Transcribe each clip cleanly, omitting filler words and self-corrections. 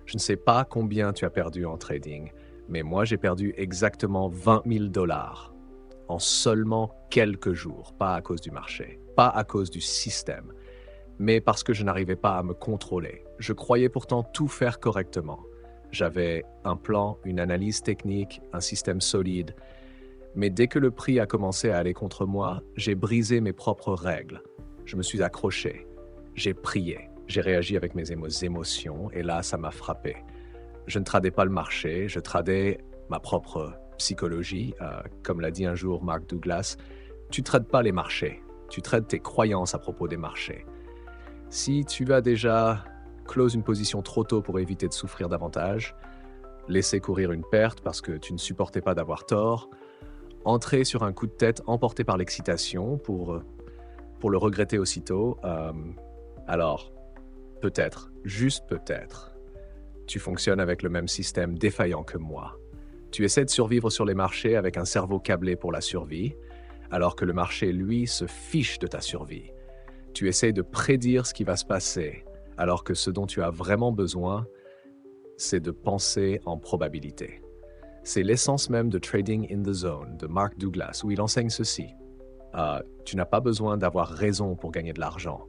Je ne sais pas combien tu as perdu en trading, mais moi j'ai perdu exactement 20 000 dollars en seulement quelques jours, pas à cause du marché, pas à cause du système, mais parce que je n'arrivais pas à me contrôler. Je croyais pourtant tout faire correctement. J'avais un plan, une analyse technique, un système solide, mais dès que le prix a commencé à aller contre moi, j'ai brisé mes propres règles. Je me suis accroché, j'ai prié, j'ai réagi avec mes émotions et là ça m'a frappé. Je ne tradais pas le marché, je tradais ma propre psychologie. Comme l'a dit un jour Mark Douglas, tu ne trades pas les marchés, tu trades tes croyances à propos des marchés. Si tu as déjà close une position trop tôt pour éviter de souffrir davantage, laisser courir une perte parce que tu ne supportais pas d'avoir tort, entrer sur un coup de tête emporté par l'excitation pour le regretter aussitôt, alors peut-être, juste peut-être, tu fonctionnes avec le même système défaillant que moi. Tu essaies de survivre sur les marchés avec un cerveau câblé pour la survie, alors que le marché, lui, se fiche de ta survie. Tu essaies de prédire ce qui va se passer, alors que ce dont tu as vraiment besoin, c'est de penser en probabilité. C'est l'essence même de Trading in the Zone de Mark Douglas, où il enseigne ceci. Tu n'as pas besoin d'avoir raison pour gagner de l'argent.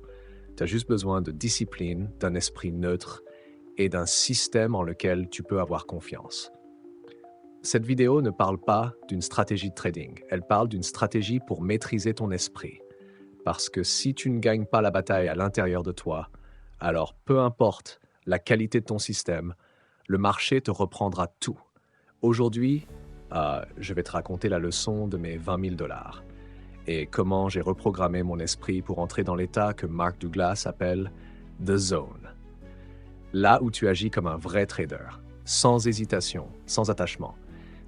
Tu as juste besoin de discipline, d'un esprit neutre et d'un système en lequel tu peux avoir confiance. Cette vidéo ne parle pas d'une stratégie de trading, elle parle d'une stratégie pour maîtriser ton esprit. Parce que si tu ne gagnes pas la bataille à l'intérieur de toi, alors peu importe la qualité de ton système, le marché te reprendra tout. Aujourd'hui, je vais te raconter la leçon de mes 20 000 dollars et comment j'ai reprogrammé mon esprit pour entrer dans l'état que Mark Douglas appelle « the zone ». Là où tu agis comme un vrai trader, sans hésitation, sans attachement.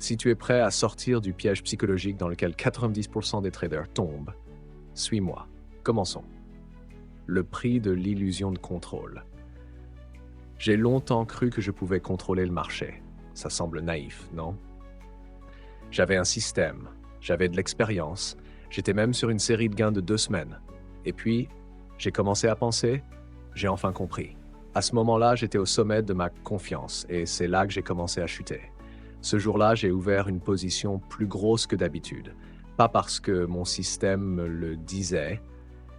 Si tu es prêt à sortir du piège psychologique dans lequel 90% des traders tombent, suis-moi. Commençons. Le prix de l'illusion de contrôle. J'ai longtemps cru que je pouvais contrôler le marché. Ça semble naïf, non? J'avais un système, j'avais de l'expérience, j'étais même sur une série de gains de 2 semaines. Et puis, j'ai commencé à penser, j'ai enfin compris. À ce moment-là, j'étais au sommet de ma confiance et c'est là que j'ai commencé à chuter. Ce jour-là, j'ai ouvert une position plus grosse que d'habitude. Pas parce que mon système me le disait,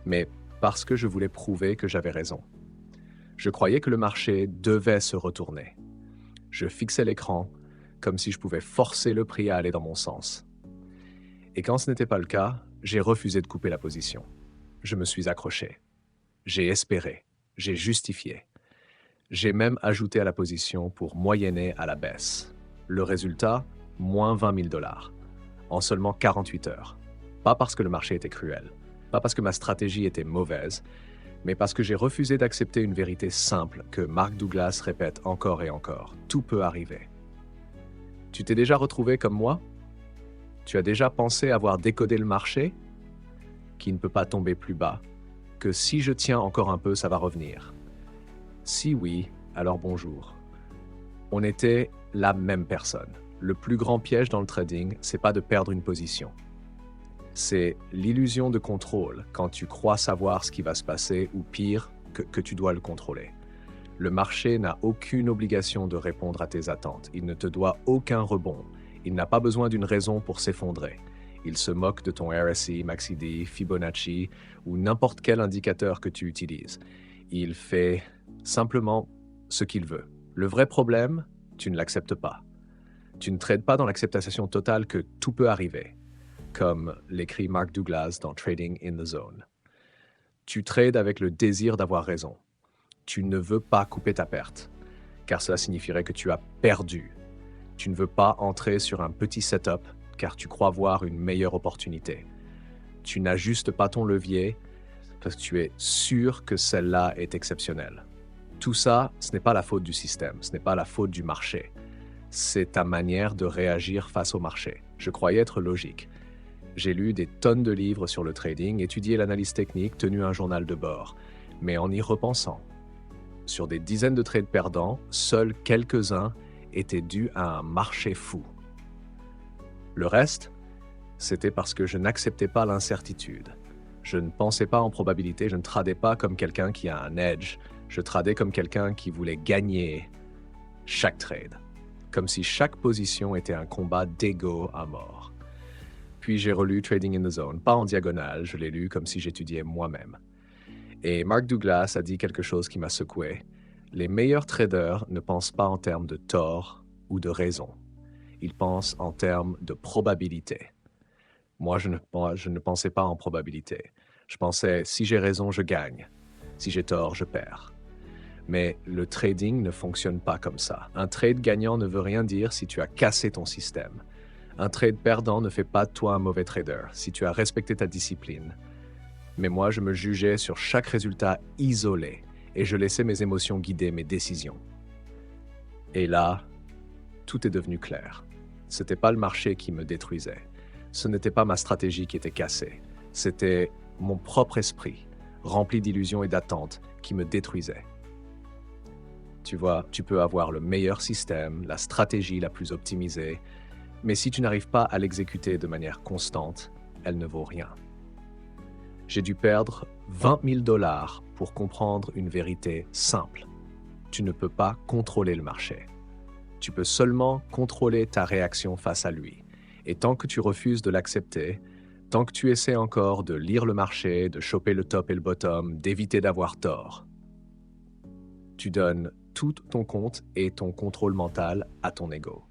mais parce que je voulais prouver que j'avais raison. Je croyais que le marché devait se retourner. Je fixais l'écran comme si je pouvais forcer le prix à aller dans mon sens. Et quand ce n'était pas le cas, j'ai refusé de couper la position. Je me suis accroché. J'ai espéré. J'ai justifié. J'ai même ajouté à la position pour moyenner à la baisse. Le résultat, moins 20 000 dollars. En seulement 48 heures. Pas parce que le marché était cruel, pas parce que ma stratégie était mauvaise, mais parce que j'ai refusé d'accepter une vérité simple que Mark Douglas répète encore et encore. Tout peut arriver. Tu t'es déjà retrouvé comme moi? Tu as déjà pensé avoir décodé le marché? Qui ne peut pas tomber plus bas, que si je tiens encore un peu, ça va revenir. Si oui, alors bonjour. On était la même personne. Le plus grand piège dans le trading, c'est pas de perdre une position. C'est l'illusion de contrôle quand tu crois savoir ce qui va se passer ou pire, que tu dois le contrôler. Le marché n'a aucune obligation de répondre à tes attentes. Il ne te doit aucun rebond. Il n'a pas besoin d'une raison pour s'effondrer. Il se moque de ton RSI, MACD, Fibonacci ou n'importe quel indicateur que tu utilises. Il fait simplement ce qu'il veut. Le vrai problème, tu ne l'acceptes pas. Tu ne trades pas dans l'acceptation totale que tout peut arriver, comme l'écrit Mark Douglas dans Trading in the Zone. Tu trades avec le désir d'avoir raison. Tu ne veux pas couper ta perte, car cela signifierait que tu as perdu. Tu ne veux pas entrer sur un petit setup, car tu crois voir une meilleure opportunité. Tu n'ajustes pas ton levier, parce que tu es sûr que celle-là est exceptionnelle. Tout ça, ce n'est pas la faute du système, ce n'est pas la faute du marché. C'est ta manière de réagir face au marché. Je croyais être logique. J'ai lu des tonnes de livres sur le trading, étudié l'analyse technique, tenu un journal de bord. Mais en y repensant, sur des dizaines de trades perdants, seuls quelques-uns étaient dus à un marché fou. Le reste, c'était parce que je n'acceptais pas l'incertitude. Je ne pensais pas en probabilité, je ne tradais pas comme quelqu'un qui a un edge. Je tradais comme quelqu'un qui voulait gagner chaque trade, comme si chaque position était un combat d'ego à mort. Puis j'ai relu Trading in the Zone, pas en diagonale, je l'ai lu comme si j'étudiais moi-même. Et Mark Douglas a dit quelque chose qui m'a secoué. Les meilleurs traders ne pensent pas en termes de tort ou de raison. Ils pensent en termes de probabilité. Moi, je ne pensais pas en probabilité. Je pensais, si j'ai raison, je gagne. Si j'ai tort, je perds. Mais le trading ne fonctionne pas comme ça. Un trade gagnant ne veut rien dire si tu as cassé ton système. Un trade perdant ne fait pas de toi un mauvais trader, si tu as respecté ta discipline. Mais moi, je me jugeais sur chaque résultat isolé et je laissais mes émotions guider mes décisions. Et là, tout est devenu clair. C'était pas le marché qui me détruisait. Ce n'était pas ma stratégie qui était cassée. C'était mon propre esprit, rempli d'illusions et d'attentes, qui me détruisait. Tu vois, tu peux avoir le meilleur système, la stratégie la plus optimisée, mais si tu n'arrives pas à l'exécuter de manière constante, elle ne vaut rien. J'ai dû perdre 20 000 $ pour comprendre une vérité simple. Tu ne peux pas contrôler le marché. Tu peux seulement contrôler ta réaction face à lui. Et tant que tu refuses de l'accepter, tant que tu essaies encore de lire le marché, de choper le top et le bottom, d'éviter d'avoir tort, tu donnes tout ton compte et ton contrôle mental à ton ego.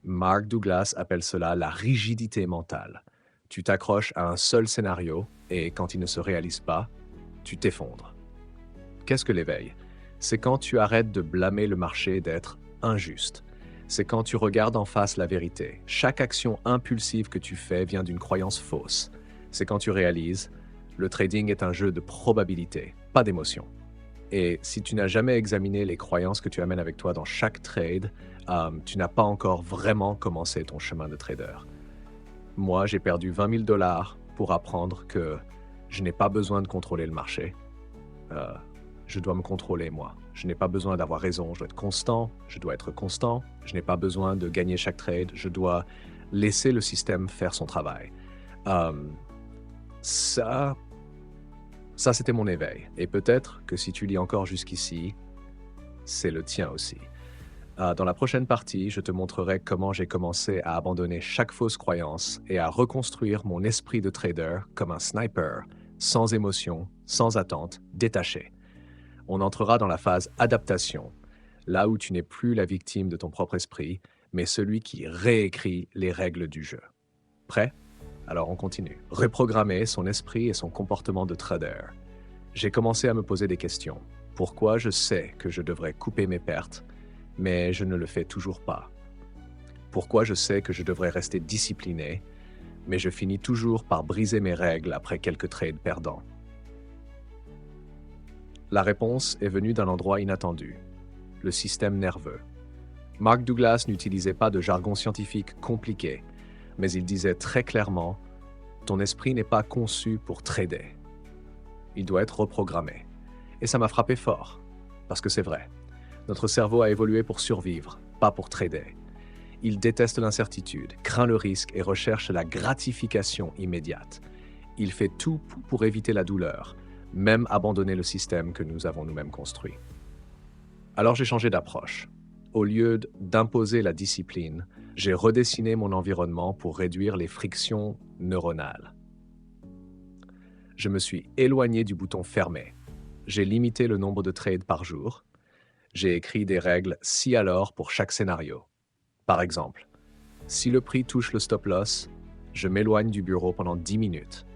Mark Douglas appelle cela la rigidité mentale. Tu t'accroches à un seul scénario et quand il ne se réalise pas, tu t'effondres. Qu'est-ce que l'éveil? C'est quand tu arrêtes de blâmer le marché d'être injuste. C'est quand tu regardes en face la vérité. Chaque action impulsive que tu fais vient d'une croyance fausse. C'est quand tu réalises, le trading est un jeu de probabilité, pas d'émotion. Et si tu n'as jamais examiné les croyances que tu amènes avec toi dans chaque trade, tu n'as pas encore vraiment commencé ton chemin de trader. Moi, j'ai perdu 20 000 $ pour apprendre que je n'ai pas besoin de contrôler le marché. Je dois me contrôler, moi. Je n'ai pas besoin d'avoir raison, je dois être constant, je dois être constant. Je n'ai pas besoin de gagner chaque trade, je dois laisser le système faire son travail. Ça, c'était mon éveil. Et peut-être que si tu lis encore jusqu'ici, c'est le tien aussi. Dans la prochaine partie, je te montrerai comment j'ai commencé à abandonner chaque fausse croyance et à reconstruire mon esprit de trader comme un sniper, sans émotion, sans attente, détaché. On entrera dans la phase adaptation, là où tu n'es plus la victime de ton propre esprit, mais celui qui réécrit les règles du jeu. Prêt? Alors on continue. Reprogrammer son esprit et son comportement de trader. J'ai commencé à me poser des questions. Pourquoi je sais que je devrais couper mes pertes, mais je ne le fais toujours pas? Pourquoi je sais que je devrais rester discipliné, mais je finis toujours par briser mes règles après quelques trades perdants? La réponse est venue d'un endroit inattendu, le système nerveux. Mark Douglas n'utilisait pas de jargon scientifique compliqué, mais il disait très clairement « Ton esprit n'est pas conçu pour trader. Il doit être reprogrammé. » Et ça m'a frappé fort, parce que c'est vrai. Notre cerveau a évolué pour survivre, pas pour trader. Il déteste l'incertitude, craint le risque et recherche la gratification immédiate. Il fait tout pour éviter la douleur, même abandonner le système que nous avons nous-mêmes construit. Alors j'ai changé d'approche. Au lieu d'imposer la discipline, j'ai redessiné mon environnement pour réduire les frictions neuronales. Je me suis éloigné du bouton fermé. J'ai limité le nombre de trades par jour. J'ai écrit des règles si alors pour chaque scénario. Par exemple, si le prix touche le stop-loss, je m'éloigne du bureau pendant 10 minutes.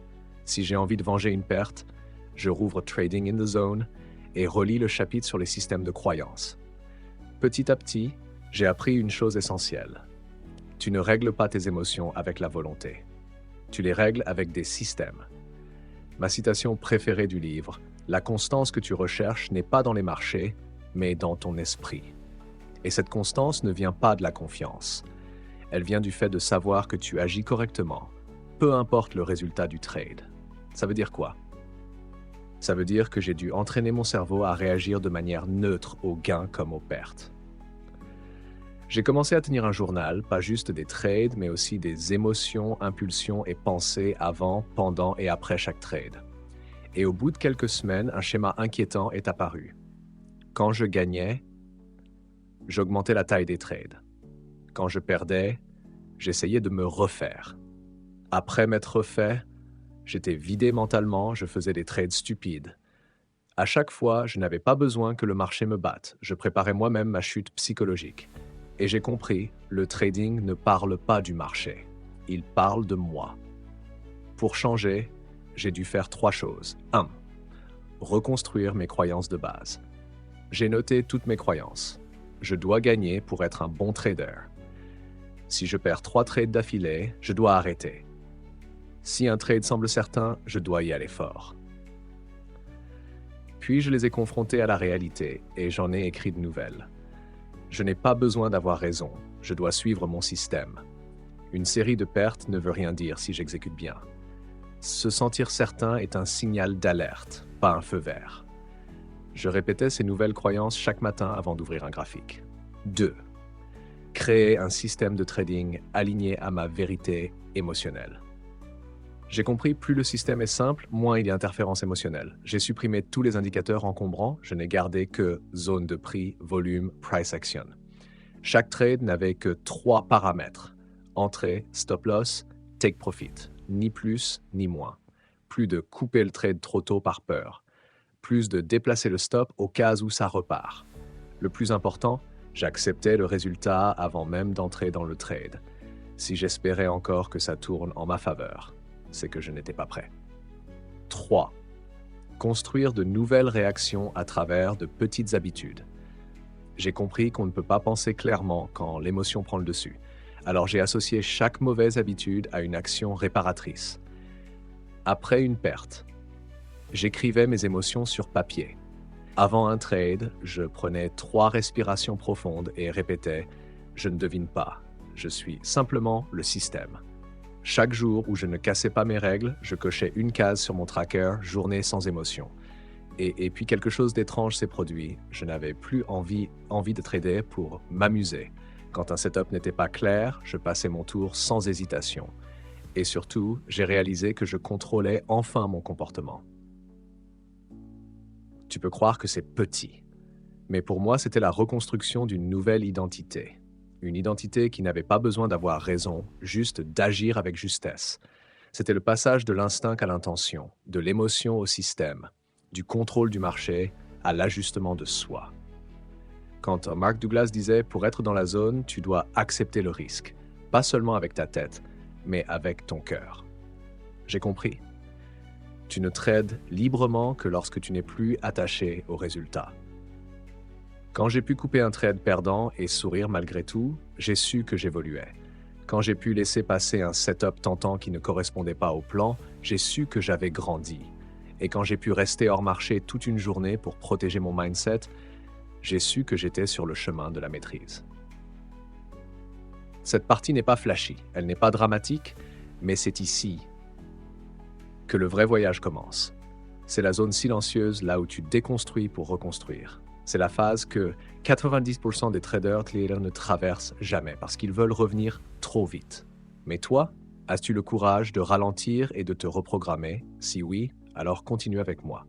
Si j'ai envie de venger une perte, je rouvre Trading in the Zone et relis le chapitre sur les systèmes de croyances. Petit à petit, j'ai appris une chose essentielle. Tu ne règles pas tes émotions avec la volonté. Tu les règles avec des systèmes. Ma citation préférée du livre, « La constance que tu recherches n'est pas dans les marchés, mais dans ton esprit. » Et cette constance ne vient pas de la confiance. Elle vient du fait de savoir que tu agis correctement, peu importe le résultat du trade. Ça veut dire quoi? Ça veut dire que j'ai dû entraîner mon cerveau à réagir de manière neutre aux gains comme aux pertes. J'ai commencé à tenir un journal, pas juste des trades, mais aussi des émotions, impulsions et pensées avant, pendant et après chaque trade. Et au bout de quelques semaines, un schéma inquiétant est apparu. Quand je gagnais, J'augmentais la taille des trades. Quand je perdais, j'essayais de me refaire. Après m'être refait, j'étais vidé mentalement, je faisais des trades stupides. À chaque fois, je n'avais pas besoin que le marché me batte, je préparais moi-même ma chute psychologique. Et j'ai compris, le trading ne parle pas du marché, il parle de moi. Pour changer, j'ai dû faire 3 choses. 1. Reconstruire mes croyances de base. J'ai noté toutes mes croyances. Je dois gagner pour être un bon trader. Si je perds 3 trades d'affilée, je dois arrêter. Si un trade semble certain, je dois y aller fort. Puis je les ai confrontés à la réalité et j'en ai écrit de nouvelles. Je n'ai pas besoin d'avoir raison, je dois suivre mon système. Une série de pertes ne veut rien dire si j'exécute bien. Se sentir certain est un signal d'alerte, pas un feu vert. Je répétais ces nouvelles croyances chaque matin avant d'ouvrir un graphique. 2. Créer un système de trading aligné à ma vérité émotionnelle. J'ai compris, plus le système est simple, moins il y a interférence émotionnelle. J'ai supprimé tous les indicateurs encombrants, je n'ai gardé que zone de prix, volume, price action. Chaque trade n'avait que 3 paramètres. Entrée, stop loss, take profit. Ni plus, ni moins. Plus de couper le trade trop tôt par peur. Plus de déplacer le stop au cas où ça repart. Le plus important, j'acceptais le résultat avant même d'entrer dans le trade. Si j'espérais encore que ça tourne en ma faveur, c'est que je n'étais pas prêt. 3. Construire de nouvelles réactions à travers de petites habitudes. J'ai compris qu'on ne peut pas penser clairement quand l'émotion prend le dessus. Alors j'ai associé chaque mauvaise habitude à une action réparatrice. Après une perte, j'écrivais mes émotions sur papier. Avant un trade, je prenais 3 respirations profondes et répétais « Je ne devine pas, je suis simplement le système ». Chaque jour où je ne cassais pas mes règles, je cochais une case sur mon tracker « Journée sans émotion ». Et puis quelque chose d'étrange s'est produit. Je n'avais plus envie de trader pour m'amuser. Quand un setup n'était pas clair, je passais mon tour sans hésitation. Et surtout, j'ai réalisé que je contrôlais enfin mon comportement. Tu peux croire que c'est petit. Mais pour moi, c'était la reconstruction d'une nouvelle identité. Une identité qui n'avait pas besoin d'avoir raison, juste d'agir avec justesse. C'était le passage de l'instinct à l'intention, de l'émotion au système, du contrôle du marché à l'ajustement de soi. Quand Mark Douglas disait « Pour être dans la zone, tu dois accepter le risque, pas seulement avec ta tête, mais avec ton cœur. » J'ai compris. Tu ne trades librement que lorsque tu n'es plus attaché au résultat. Quand j'ai pu couper un trade perdant et sourire malgré tout, j'ai su que j'évoluais. Quand j'ai pu laisser passer un setup tentant qui ne correspondait pas au plan, j'ai su que j'avais grandi. Et quand j'ai pu rester hors marché toute une journée pour protéger mon mindset, j'ai su que j'étais sur le chemin de la maîtrise. Cette partie n'est pas flashy, elle n'est pas dramatique, mais c'est ici que le vrai voyage commence. C'est la zone silencieuse là où tu déconstruis pour reconstruire. C'est la phase que 90% des traders ne traversent jamais parce qu'ils veulent revenir trop vite. Mais toi, as-tu le courage de ralentir et de te reprogrammer? Si oui, alors continue avec moi.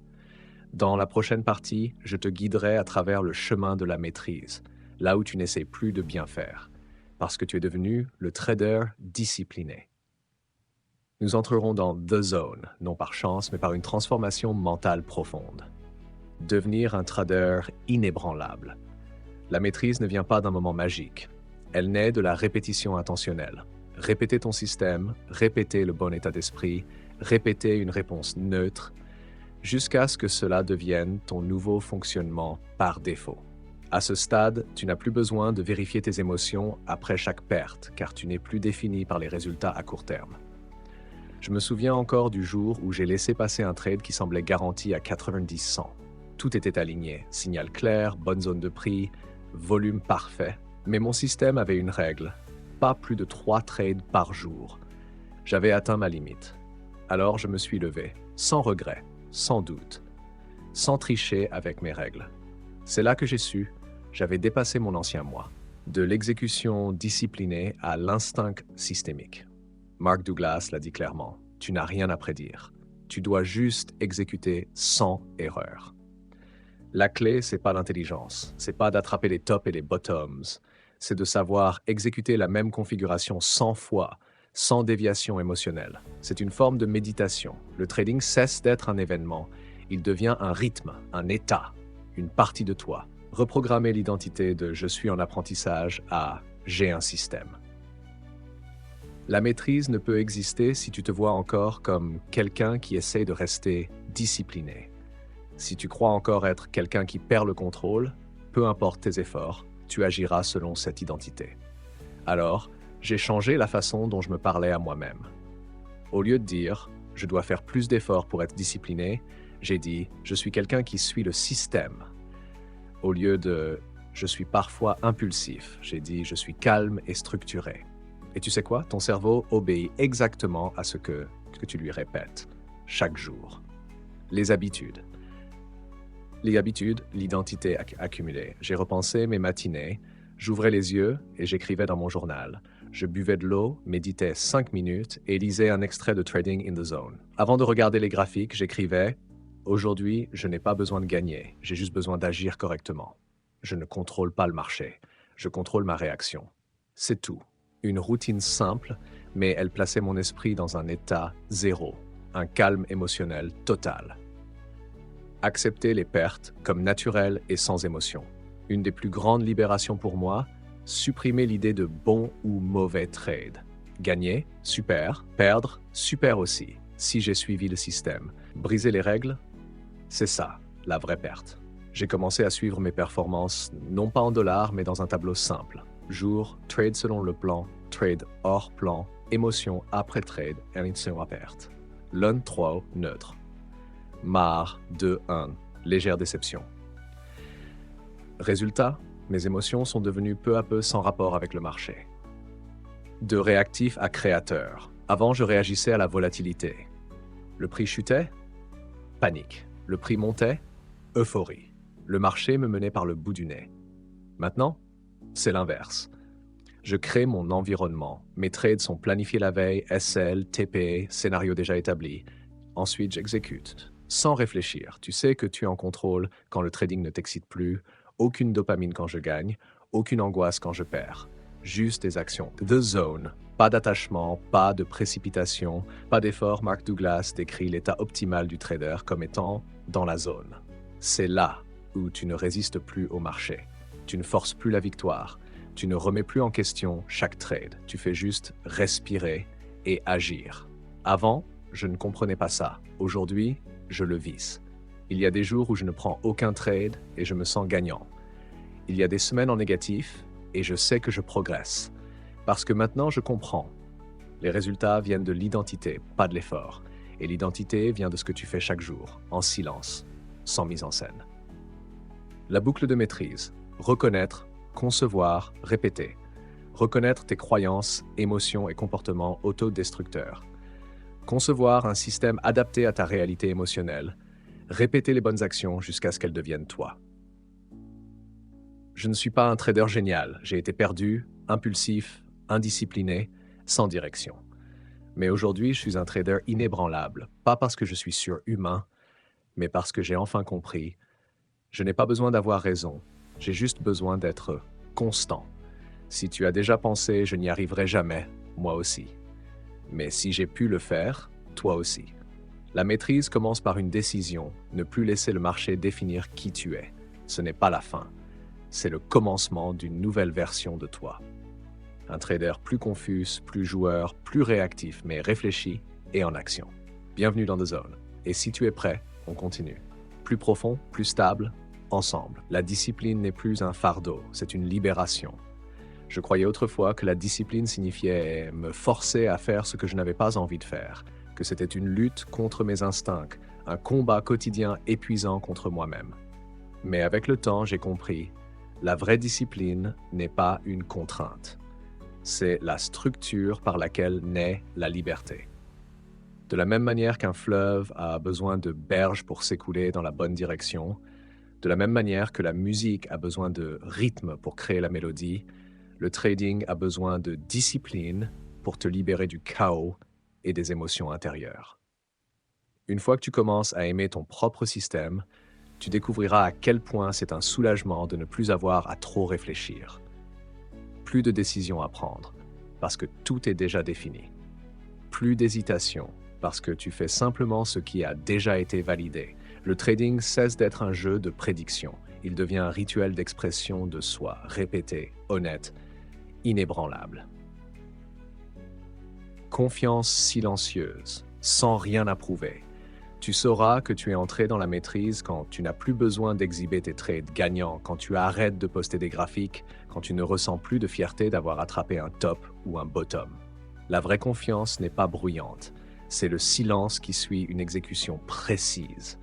Dans la prochaine partie, je te guiderai à travers le chemin de la maîtrise, là où tu n'essaies plus de bien faire, parce que tu es devenu le trader discipliné. Nous entrerons dans The Zone, non par chance, mais par une transformation mentale profonde. Devenir un trader inébranlable. La maîtrise ne vient pas d'un moment magique. Elle naît de la répétition intentionnelle. Répéter ton système, répéter le bon état d'esprit, répéter une réponse neutre, jusqu'à ce que cela devienne ton nouveau fonctionnement par défaut. À ce stade, tu n'as plus besoin de vérifier tes émotions après chaque perte, car tu n'es plus défini par les résultats à court terme. Je me souviens encore du jour où j'ai laissé passer un trade qui semblait garanti à 90-100. Tout était aligné, signal clair, bonne zone de prix, volume parfait. Mais mon système avait une règle, pas plus de 3 trades par jour. J'avais atteint ma limite. Alors je me suis levé, sans regret, sans doute, sans tricher avec mes règles. C'est là que j'ai su, j'avais dépassé mon ancien moi, de l'exécution disciplinée à l'instinct systémique. Mark Douglas l'a dit clairement, tu n'as rien à prédire. Tu dois juste exécuter sans erreur. La clé, c'est pas l'intelligence, c'est pas d'attraper les tops et les bottoms, c'est de savoir exécuter la même configuration 100 fois, sans déviation émotionnelle. C'est une forme de méditation. Le trading cesse d'être un événement, il devient un rythme, un état, une partie de toi. Reprogrammer l'identité de je suis en apprentissage à j'ai un système. La maîtrise ne peut exister si tu te vois encore comme quelqu'un qui essaie de rester discipliné. Si tu crois encore être quelqu'un qui perd le contrôle, peu importe tes efforts, tu agiras selon cette identité. Alors, j'ai changé la façon dont je me parlais à moi-même. Au lieu de dire « je dois faire plus d'efforts pour être discipliné », j'ai dit « je suis quelqu'un qui suit le système ». Au lieu de « je suis parfois impulsif », j'ai dit « je suis calme et structuré ». Et tu sais quoi? Ton cerveau obéit exactement à ce que tu lui répètes chaque jour. Les habitudes. L'identité accumulée. J'ai repensé mes matinées, j'ouvrais les yeux et j'écrivais dans mon journal. Je buvais de l'eau, méditais 5 minutes et lisais un extrait de Trading in the Zone. Avant de regarder les graphiques, j'écrivais « Aujourd'hui, je n'ai pas besoin de gagner, j'ai juste besoin d'agir correctement. Je ne contrôle pas le marché, je contrôle ma réaction. » C'est tout. Une routine simple, mais elle plaçait mon esprit dans un état zéro, un calme émotionnel total. Accepter les pertes comme naturelles et sans émotion. Une des plus grandes libérations pour moi, supprimer l'idée de bon ou mauvais trade. Gagner, super. Perdre, super aussi, si j'ai suivi le système. Briser les règles, c'est ça, la vraie perte. J'ai commencé à suivre mes performances, non pas en dollars, mais dans un tableau simple. Jour, trade selon le plan, trade hors plan, émotion après trade, émotion à perte. Lun 3, neutre. Marre, 2-1, légère déception. Résultat, mes émotions sont devenues peu à peu sans rapport avec le marché. De réactif à créateur. Avant, je réagissais à la volatilité. Le prix chutait? Panique. Le prix montait? Euphorie. Le marché me menait par le bout du nez. Maintenant, c'est l'inverse. Je crée mon environnement. Mes trades sont planifiés la veille, SL, TP, scénario déjà établi. Ensuite, j'exécute. Sans réfléchir, tu sais que tu es en contrôle quand le trading ne t'excite plus, aucune dopamine quand je gagne, aucune angoisse quand je perds. Juste des actions. The Zone. Pas d'attachement, pas de précipitation, pas d'effort. Mark Douglas décrit l'état optimal du trader comme étant dans la zone. C'est là où tu ne résistes plus au marché. Tu ne forces plus la victoire. Tu ne remets plus en question chaque trade. Tu fais juste respirer et agir. Avant, je ne comprenais pas ça. Aujourd'hui, je le vis. Il y a des jours où je ne prends aucun trade et je me sens gagnant. Il y a des semaines en négatif et je sais que je progresse. Parce que maintenant, je comprends. Les résultats viennent de l'identité, pas de l'effort. Et l'identité vient de ce que tu fais chaque jour, en silence, sans mise en scène. La boucle de maîtrise. Reconnaître, concevoir, répéter. Reconnaître tes croyances, émotions et comportements autodestructeurs. Concevoir un système adapté à ta réalité émotionnelle. Répéter les bonnes actions jusqu'à ce qu'elles deviennent toi. Je ne suis pas un trader génial. J'ai été perdu, impulsif, indiscipliné, sans direction. Mais aujourd'hui, je suis un trader inébranlable, pas parce que je suis surhumain, mais parce que j'ai enfin compris. Je n'ai pas besoin d'avoir raison, j'ai juste besoin d'être constant. Si tu as déjà pensé « je n'y arriverai jamais », moi aussi. Mais si j'ai pu le faire, toi aussi. La maîtrise commence par une décision, ne plus laisser le marché définir qui tu es. Ce n'est pas la fin, c'est le commencement d'une nouvelle version de toi. Un trader plus confus, plus joueur, plus réactif, mais réfléchi et en action. Bienvenue dans The Zone. Et si tu es prêt, on continue. Plus profond, plus stable, ensemble. La discipline n'est plus un fardeau, c'est une libération. Je croyais autrefois que la discipline signifiait me forcer à faire ce que je n'avais pas envie de faire, que c'était une lutte contre mes instincts, un combat quotidien épuisant contre moi-même. Mais avec le temps, j'ai compris, la vraie discipline n'est pas une contrainte. C'est la structure par laquelle naît la liberté. De la même manière qu'un fleuve a besoin de berges pour s'écouler dans la bonne direction, de la même manière que la musique a besoin de rythme pour créer la mélodie, le trading a besoin de discipline pour te libérer du chaos et des émotions intérieures. Une fois que tu commences à aimer ton propre système, tu découvriras à quel point c'est un soulagement de ne plus avoir à trop réfléchir. Plus de décisions à prendre, parce que tout est déjà défini. Plus d'hésitation, parce que tu fais simplement ce qui a déjà été validé. Le trading cesse d'être un jeu de prédiction. Il devient un rituel d'expression de soi, répété, honnête, inébranlable. Confiance silencieuse, sans rien à prouver. Tu sauras que tu es entré dans la maîtrise quand tu n'as plus besoin d'exhiber tes trades gagnants, quand tu arrêtes de poster des graphiques, quand tu ne ressens plus de fierté d'avoir attrapé un top ou un bottom. La vraie confiance n'est pas bruyante. C'est le silence qui suit une exécution précise.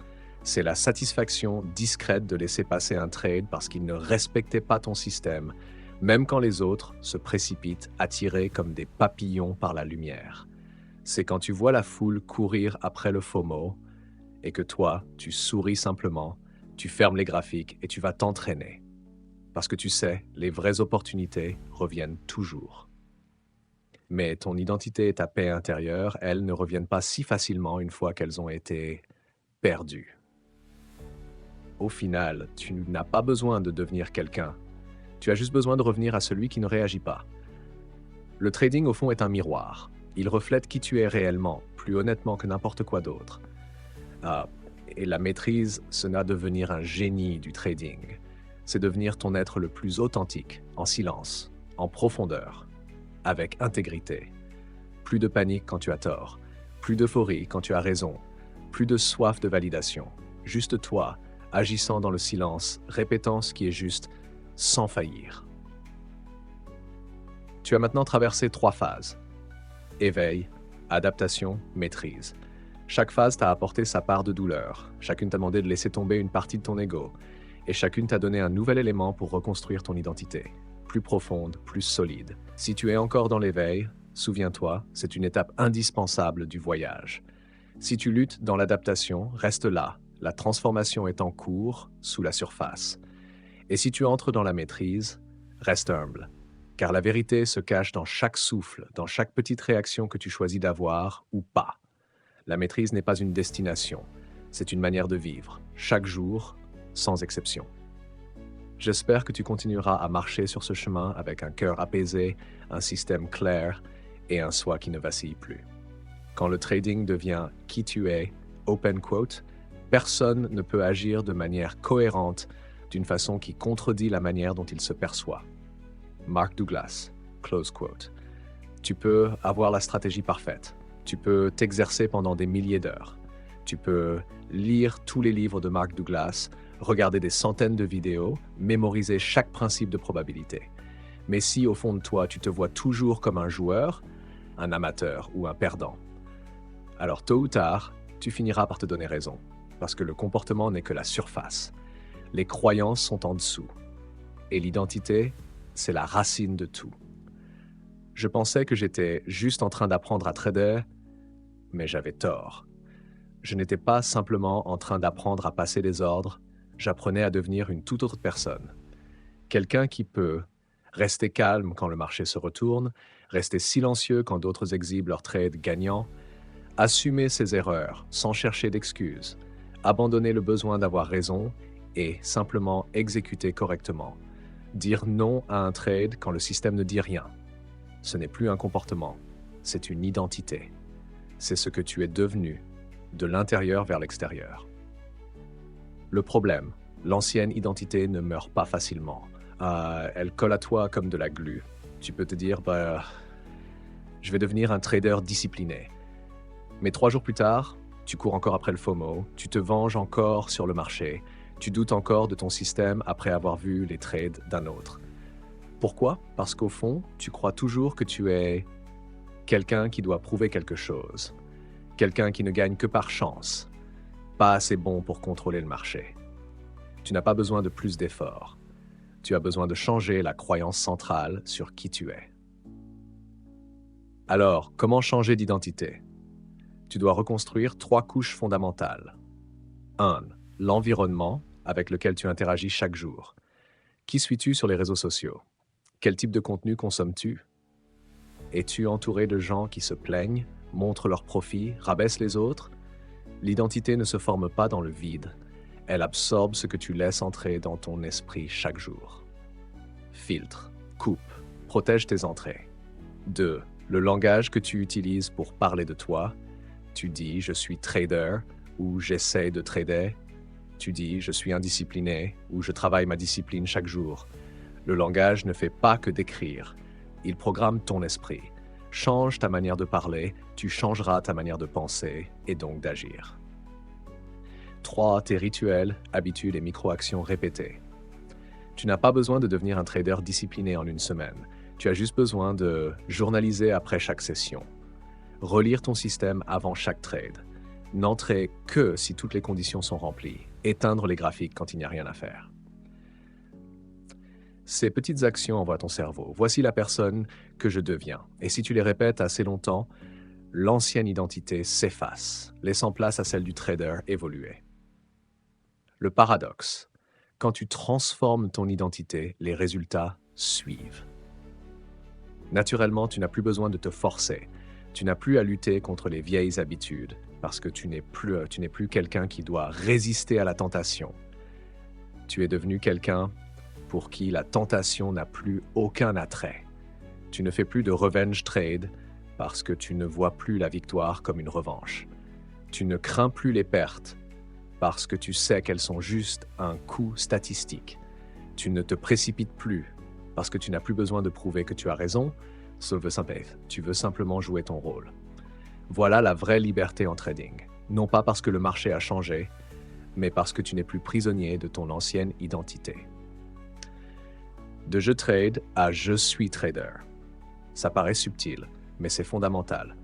C'est la satisfaction discrète de laisser passer un trade parce qu'il ne respectait pas ton système, même quand les autres se précipitent attirés comme des papillons par la lumière. C'est quand tu vois la foule courir après le FOMO et que toi, tu souris simplement, tu fermes les graphiques et tu vas t'entraîner. Parce que tu sais, les vraies opportunités reviennent toujours. Mais ton identité et ta paix intérieure, elles, ne reviennent pas si facilement une fois qu'elles ont été perdues. Au final, tu n'as pas besoin de devenir quelqu'un. Tu as juste besoin de revenir à celui qui ne réagit pas. Le trading, au fond, est un miroir. Il reflète qui tu es réellement, plus honnêtement que n'importe quoi d'autre. Et la maîtrise, ce n'est pas devenir un génie du trading. C'est devenir ton être le plus authentique, en silence, en profondeur, avec intégrité. Plus de panique quand tu as tort, plus d'euphorie quand tu as raison, plus de soif de validation. Juste toi, agissant dans le silence, répétant ce qui est juste, sans faillir. Tu as maintenant traversé 3 phases. Éveil, adaptation, maîtrise. Chaque phase t'a apporté sa part de douleur. Chacune t'a demandé de laisser tomber une partie de ton ego. Et chacune t'a donné un nouvel élément pour reconstruire ton identité. Plus profonde, plus solide. Si tu es encore dans l'éveil, souviens-toi, c'est une étape indispensable du voyage. Si tu luttes dans l'adaptation, reste là. La transformation est en cours, sous la surface. Et si tu entres dans la maîtrise, reste humble. Car la vérité se cache dans chaque souffle, dans chaque petite réaction que tu choisis d'avoir ou pas. La maîtrise n'est pas une destination, c'est une manière de vivre, chaque jour, sans exception. J'espère que tu continueras à marcher sur ce chemin avec un cœur apaisé, un système clair et un soi qui ne vacille plus. Quand le trading devient qui tu es, open quote, personne ne peut agir de manière cohérente d'une façon qui contredit la manière dont il se perçoit. Mark Douglas, close quote. Tu peux avoir la stratégie parfaite. Tu peux t'exercer pendant des milliers d'heures. Tu peux lire tous les livres de Mark Douglas, regarder des centaines de vidéos, mémoriser chaque principe de probabilité. Mais si au fond de toi, tu te vois toujours comme un joueur, un amateur ou un perdant, alors tôt ou tard, tu finiras par te donner raison, parce que le comportement n'est que la surface. Les croyances sont en dessous. Et l'identité, c'est la racine de tout. Je pensais que j'étais juste en train d'apprendre à trader, mais j'avais tort. Je n'étais pas simplement en train d'apprendre à passer des ordres, j'apprenais à devenir une toute autre personne. Quelqu'un qui peut rester calme quand le marché se retourne, rester silencieux quand d'autres exhibent leurs trades gagnants, assumer ses erreurs sans chercher d'excuses, abandonner le besoin d'avoir raison et simplement exécuter correctement. Dire non à un trade quand le système ne dit rien. Ce n'est plus un comportement, c'est une identité. C'est ce que tu es devenu, de l'intérieur vers l'extérieur. Le problème, l'ancienne identité ne meurt pas facilement. Elle colle à toi comme de la glu. Tu peux te dire, je vais devenir un trader discipliné. Mais 3 jours plus tard, tu cours encore après le FOMO, tu te venges encore sur le marché, tu doutes encore de ton système après avoir vu les trades d'un autre. Pourquoi? Parce qu'au fond, tu crois toujours que tu es quelqu'un qui doit prouver quelque chose, quelqu'un qui ne gagne que par chance, pas assez bon pour contrôler le marché. Tu n'as pas besoin de plus d'efforts. Tu as besoin de changer la croyance centrale sur qui tu es. Alors, comment changer d'identité? Tu dois reconstruire 3 couches fondamentales. 1. L'environnement avec lequel tu interagis chaque jour. Qui suis-tu sur les réseaux sociaux? Quel type de contenu consommes-tu? Es-tu entouré de gens qui se plaignent, montrent leurs profits, rabaissent les autres? L'identité ne se forme pas dans le vide. Elle absorbe ce que tu laisses entrer dans ton esprit chaque jour. Filtre, coupe, protège tes entrées. 2. Le langage que tu utilises pour parler de toi. Tu dis « je suis trader » ou « j'essaie de trader ». Tu dis « je suis indiscipliné » ou « je travaille ma discipline chaque jour ». Le langage ne fait pas que d'écrire. Il programme ton esprit. Change ta manière de parler, tu changeras ta manière de penser et donc d'agir. 3. Tes rituels, habitudes et micro-actions répétées. Tu n'as pas besoin de devenir un trader discipliné en une semaine. Tu as juste besoin de journaliser après chaque session. Relire ton système avant chaque trade. N'entrer que si toutes les conditions sont remplies. Éteindre les graphiques quand il n'y a rien à faire. Ces petites actions envoient à ton cerveau. Voici la personne que je deviens. Et si tu les répètes assez longtemps, l'ancienne identité s'efface, laissant place à celle du trader évolué. Le paradoxe. Quand tu transformes ton identité, les résultats suivent. Naturellement, tu n'as plus besoin de te forcer. Tu n'as plus à lutter contre les vieilles habitudes parce que tu n'es plus quelqu'un qui doit résister à la tentation. Tu es devenu quelqu'un pour qui la tentation n'a plus aucun attrait. Tu ne fais plus de revenge trade parce que tu ne vois plus la victoire comme une revanche. Tu ne crains plus les pertes parce que tu sais qu'elles sont juste un coût statistique. Tu ne te précipites plus parce que tu n'as plus besoin de prouver que tu as raison, tu veux simplement jouer ton rôle. Voilà la vraie liberté en trading. Non pas parce que le marché a changé, mais parce que tu n'es plus prisonnier de ton ancienne identité. De je trade à je suis trader. Ça paraît subtil, mais c'est fondamental.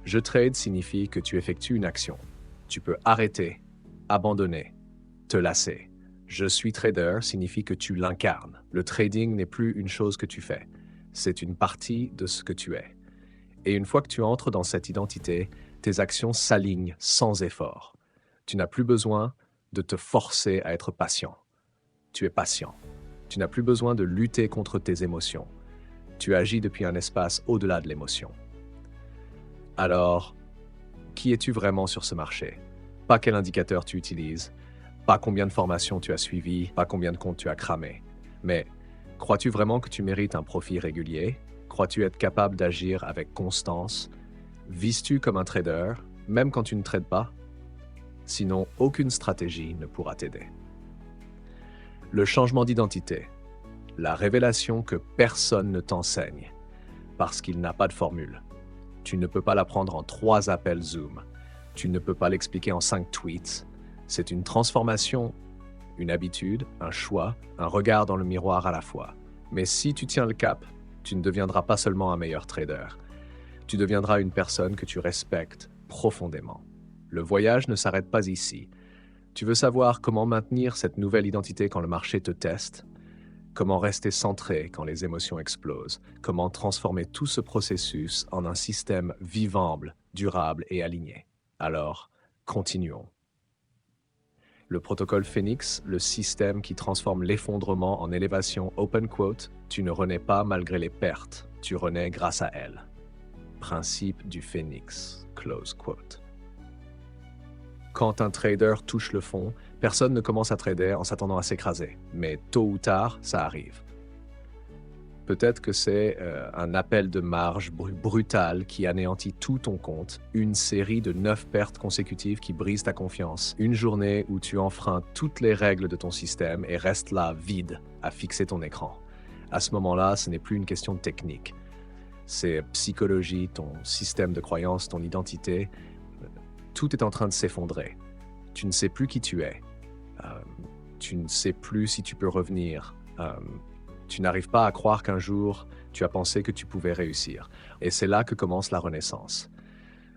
Je trade signifie que tu effectues une action. Tu peux arrêter, abandonner, te lasser. Je suis trader signifie que tu l'incarnes. Le trading n'est plus une chose que tu fais. C'est une partie de ce que tu es. Et une fois que tu entres dans cette identité, tes actions s'alignent sans effort. Tu n'as plus besoin de te forcer à être patient. Tu es patient. Tu n'as plus besoin de lutter contre tes émotions. Tu agis depuis un espace au-delà de l'émotion. Alors, qui es-tu vraiment sur ce marché? Pas quel indicateur tu utilises, pas combien de formations tu as suivies, pas combien de comptes tu as cramés. Mais crois-tu vraiment que tu mérites un profit régulier? Crois-tu être capable d'agir avec constance? Vises-tu comme un trader, même quand tu ne trades pas? Sinon, aucune stratégie ne pourra t'aider. Le changement d'identité. La révélation que personne ne t'enseigne, parce qu'il n'a pas de formule. Tu ne peux pas l'apprendre en 3 appels Zoom. Tu ne peux pas l'expliquer en 5 tweets. C'est une transformation, une habitude, un choix, un regard dans le miroir à la fois. Mais si tu tiens le cap, tu ne deviendras pas seulement un meilleur trader. Tu deviendras une personne que tu respectes profondément. Le voyage ne s'arrête pas ici. Tu veux savoir comment maintenir cette nouvelle identité quand le marché te teste? Comment rester centré quand les émotions explosent? Comment transformer tout ce processus en un système vivable, durable et aligné? Alors, continuons. Le protocole Phoenix, le système qui transforme l'effondrement en élévation open quote, tu ne renais pas malgré les pertes, tu renais grâce à elles. Principe du Phoenix, close quote. Quand un trader touche le fond, personne ne commence à trader en s'attendant à s'écraser, mais tôt ou tard, ça arrive. Peut-être que c'est un appel de marge brutal qui anéantit tout ton compte, une série de 9 pertes consécutives qui brisent ta confiance, une journée où tu enfreins toutes les règles de ton système et restes là, vide, à fixer ton écran. À ce moment-là, ce n'est plus une question de technique. C'est psychologie, ton système de croyance, ton identité. Tout est en train de s'effondrer. Tu ne sais plus qui tu es. Tu ne sais plus si tu peux revenir. Tu n'arrives pas à croire qu'un jour, tu as pensé que tu pouvais réussir. Et c'est là que commence la renaissance.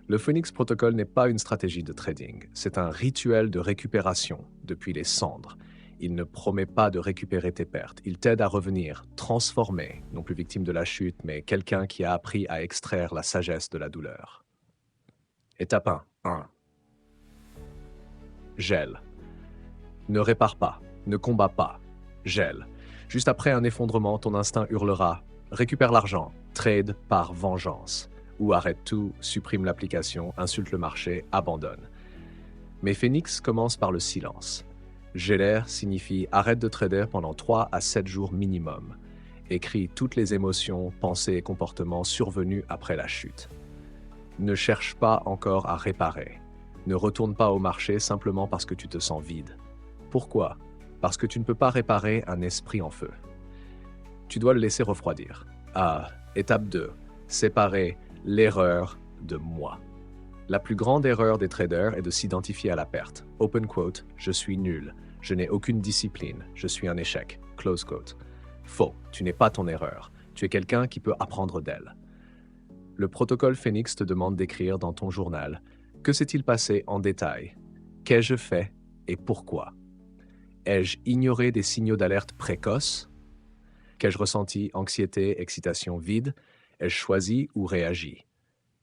Le Phoenix Protocol n'est pas une stratégie de trading. C'est un rituel de récupération depuis les cendres. Il ne promet pas de récupérer tes pertes. Il t'aide à revenir, transformé, non plus victime de la chute, mais quelqu'un qui a appris à extraire la sagesse de la douleur. Étape 1. Gèle. Ne répare pas, ne combat pas, gèle. Juste après un effondrement, ton instinct hurlera « Récupère l'argent, trade par vengeance » ou « Arrête tout, supprime l'application, insulte le marché, abandonne ». Mais Phoenix commence par le silence. Gélaire signifie arrête de trader pendant 3 à 7 jours minimum. Écris toutes les émotions, pensées et comportements survenus après la chute. Ne cherche pas encore à réparer. Ne retourne pas au marché simplement parce que tu te sens vide. Pourquoi? Parce que tu ne peux pas réparer un esprit en feu. Tu dois le laisser refroidir. Étape 2. Séparer l'erreur de moi. La plus grande erreur des traders est de s'identifier à la perte. Open quote, je suis nul. Je n'ai aucune discipline. Je suis un échec. Close quote. Faux, tu n'es pas ton erreur. Tu es quelqu'un qui peut apprendre d'elle. Le protocole Phoenix te demande d'écrire dans ton journal « Que s'est-il passé en détail? Qu'ai-je fait et pourquoi? Ai-je ignoré des signaux d'alerte précoces? Qu'ai-je ressenti anxiété, excitation, vide? Ai-je choisi ou réagi? »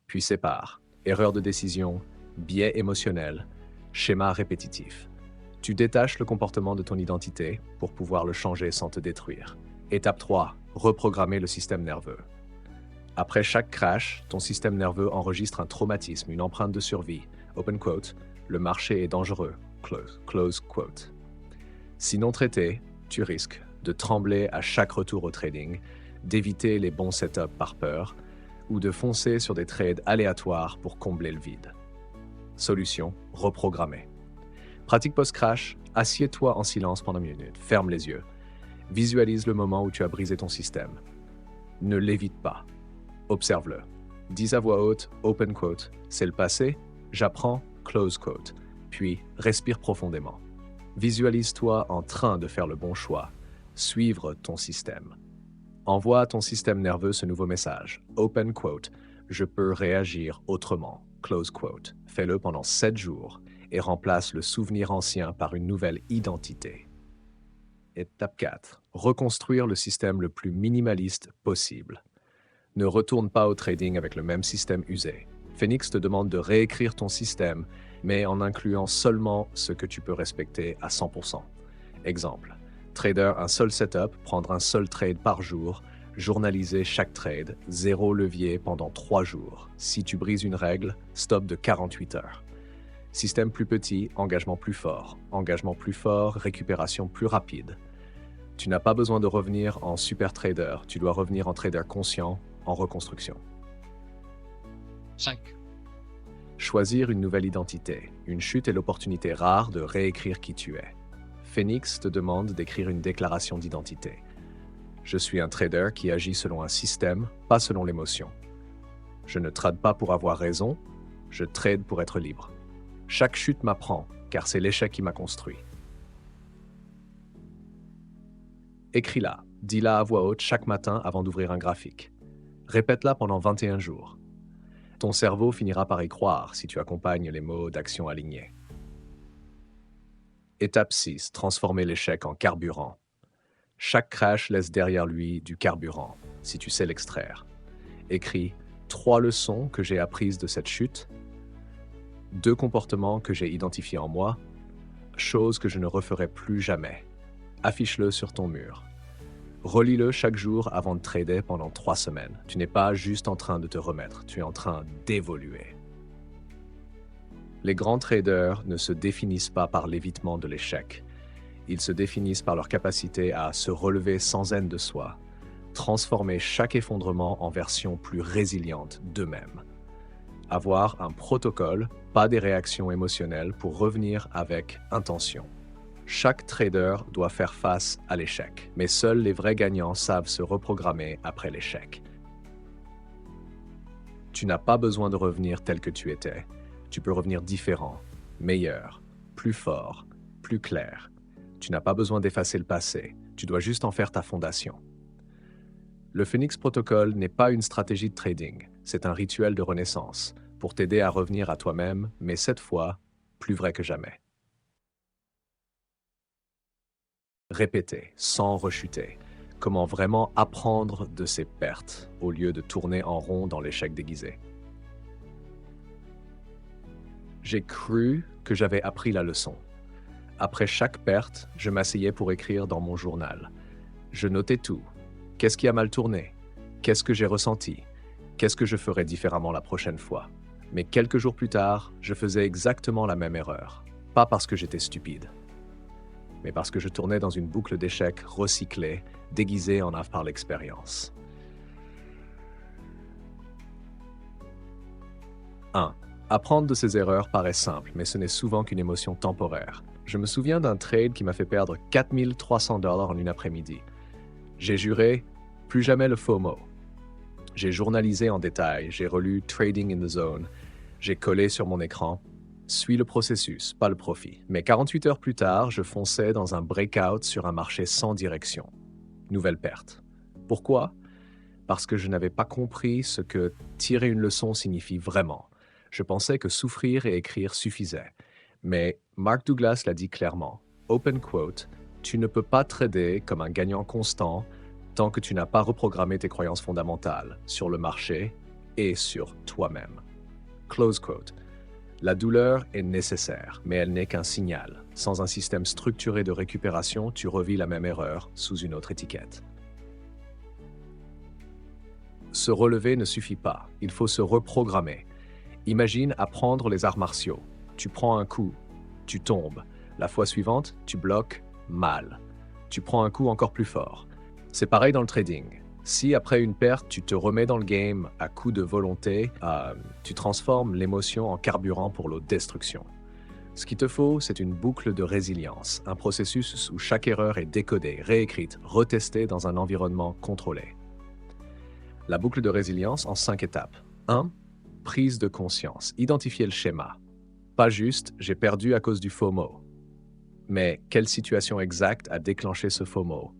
Puis sépare. Erreur de décision, biais émotionnel, schéma répétitif. Tu détaches le comportement de ton identité pour pouvoir le changer sans te détruire. Étape 3. Reprogrammer le système nerveux. Après chaque crash, ton système nerveux enregistre un traumatisme, une empreinte de survie. Open quote, le marché est dangereux. Close quote. Si non traité, tu risques de trembler à chaque retour au trading, d'éviter les bons setups par peur, ou de foncer sur des trades aléatoires pour combler le vide. Solution, reprogrammer. Pratique post-crash, assieds-toi en silence pendant une minute, ferme les yeux. Visualise le moment où tu as brisé ton système. Ne l'évite pas. Observe-le. Dis à voix haute, open quote, c'est le passé, j'apprends, close quote. Puis, respire profondément. Visualise-toi en train de faire le bon choix, suivre ton système. Envoie à ton système nerveux ce nouveau message. Open quote, je peux réagir autrement. Close quote. Fais-le pendant 7 jours et remplace le souvenir ancien par une nouvelle identité. Étape 4. Reconstruire le système le plus minimaliste possible. Ne retourne pas au trading avec le même système usé. Phoenix te demande de réécrire ton système, mais en incluant seulement ce que tu peux respecter à 100%. Exemple. Trader un seul setup, prendre un seul trade par jour, journaliser chaque trade, 0 levier pendant 3 jours. Si tu brises une règle, stop de 48 heures. Système plus petit, engagement plus fort. Engagement plus fort, récupération plus rapide. Tu n'as pas besoin de revenir en super trader, tu dois revenir en trader conscient, en reconstruction. 5. Choisir une nouvelle identité. Une chute est l'opportunité rare de réécrire qui tu es. Phoenix te demande d'écrire une déclaration d'identité. Je suis un trader qui agit selon un système, pas selon l'émotion. Je ne trade pas pour avoir raison, je trade pour être libre. Chaque chute m'apprend, car c'est l'échec qui m'a construit. Écris-la, dis-la à voix haute chaque matin avant d'ouvrir un graphique. Répète-la pendant 21 jours. Ton cerveau finira par y croire si tu accompagnes les mots d'action alignés. Étape 6. Transformer l'échec en carburant. Chaque crash laisse derrière lui du carburant, si tu sais l'extraire. Écris 3 leçons que j'ai apprises de cette chute, 2 comportements que j'ai identifiés en moi, choses que je ne referai plus jamais. Affiche-le sur ton mur. Relis-le chaque jour avant de trader pendant 3 semaines. Tu n'es pas juste en train de te remettre, tu es en train d'évoluer. Les grands traders ne se définissent pas par l'évitement de l'échec. Ils se définissent par leur capacité à se relever sans haine de soi, transformer chaque effondrement en version plus résiliente d'eux-mêmes. Avoir un protocole, pas des réactions émotionnelles pour revenir avec intention. Chaque trader doit faire face à l'échec, mais seuls les vrais gagnants savent se reprogrammer après l'échec. Tu n'as pas besoin de revenir tel que tu étais. Tu peux revenir différent, meilleur, plus fort, plus clair. Tu n'as pas besoin d'effacer le passé, tu dois juste en faire ta fondation. Le Phoenix Protocol n'est pas une stratégie de trading, c'est un rituel de renaissance pour t'aider à revenir à toi-même, mais cette fois, plus vrai que jamais. Répéter, sans rechuter. Comment vraiment apprendre de ses pertes au lieu de tourner en rond dans l'échec déguisé. J'ai cru que j'avais appris la leçon. Après chaque perte, je m'asseyais pour écrire dans mon journal. Je notais tout. Qu'est-ce qui a mal tourné? Qu'est-ce que j'ai ressenti? Qu'est-ce que je ferais différemment la prochaine fois? Mais quelques jours plus tard, je faisais exactement la même erreur. Pas parce que j'étais stupide. mais parce que je tournais dans une boucle d'échecs recyclée, déguisée en art par l'expérience. 1. Apprendre de ses erreurs paraît simple, mais ce n'est souvent qu'une émotion temporaire. Je me souviens d'un trade qui m'a fait perdre 4 300 $ en une après-midi. J'ai juré, plus jamais le FOMO. J'ai journalisé en détail, j'ai relu Trading in the Zone, j'ai collé sur mon écran. Suis le processus, pas le profit. Mais 48 heures plus tard, je fonçais dans un breakout sur un marché sans direction. Nouvelle perte. Pourquoi? Parce que je n'avais pas compris ce que tirer une leçon signifie vraiment. Je pensais que souffrir et écrire suffisait. Mais Mark Douglas l'a dit clairement, open quote, tu ne peux pas trader comme un gagnant constant tant que tu n'as pas reprogrammé tes croyances fondamentales sur le marché et sur toi-même. Close quote. La douleur est nécessaire, mais elle n'est qu'un signal. Sans un système structuré de récupération, tu revis la même erreur sous une autre étiquette. Se relever ne suffit pas, il faut se reprogrammer. Imagine apprendre les arts martiaux. Tu prends un coup, tu tombes. La fois suivante, tu bloques mal. Tu prends un coup encore plus fort. C'est pareil dans le trading. Si après une perte, tu te remets dans le game à coup de volonté, tu transformes l'émotion en carburant pour l'autodestruction. Ce qu'il te faut, c'est une boucle de résilience, un processus où chaque erreur est décodée, réécrite, retestée dans un environnement contrôlé. La boucle de résilience en 5 étapes. 1. Prise de conscience. Identifier le schéma. Pas juste, j'ai perdu à cause du FOMO. Mais quelle situation exacte a déclenché ce FOMO?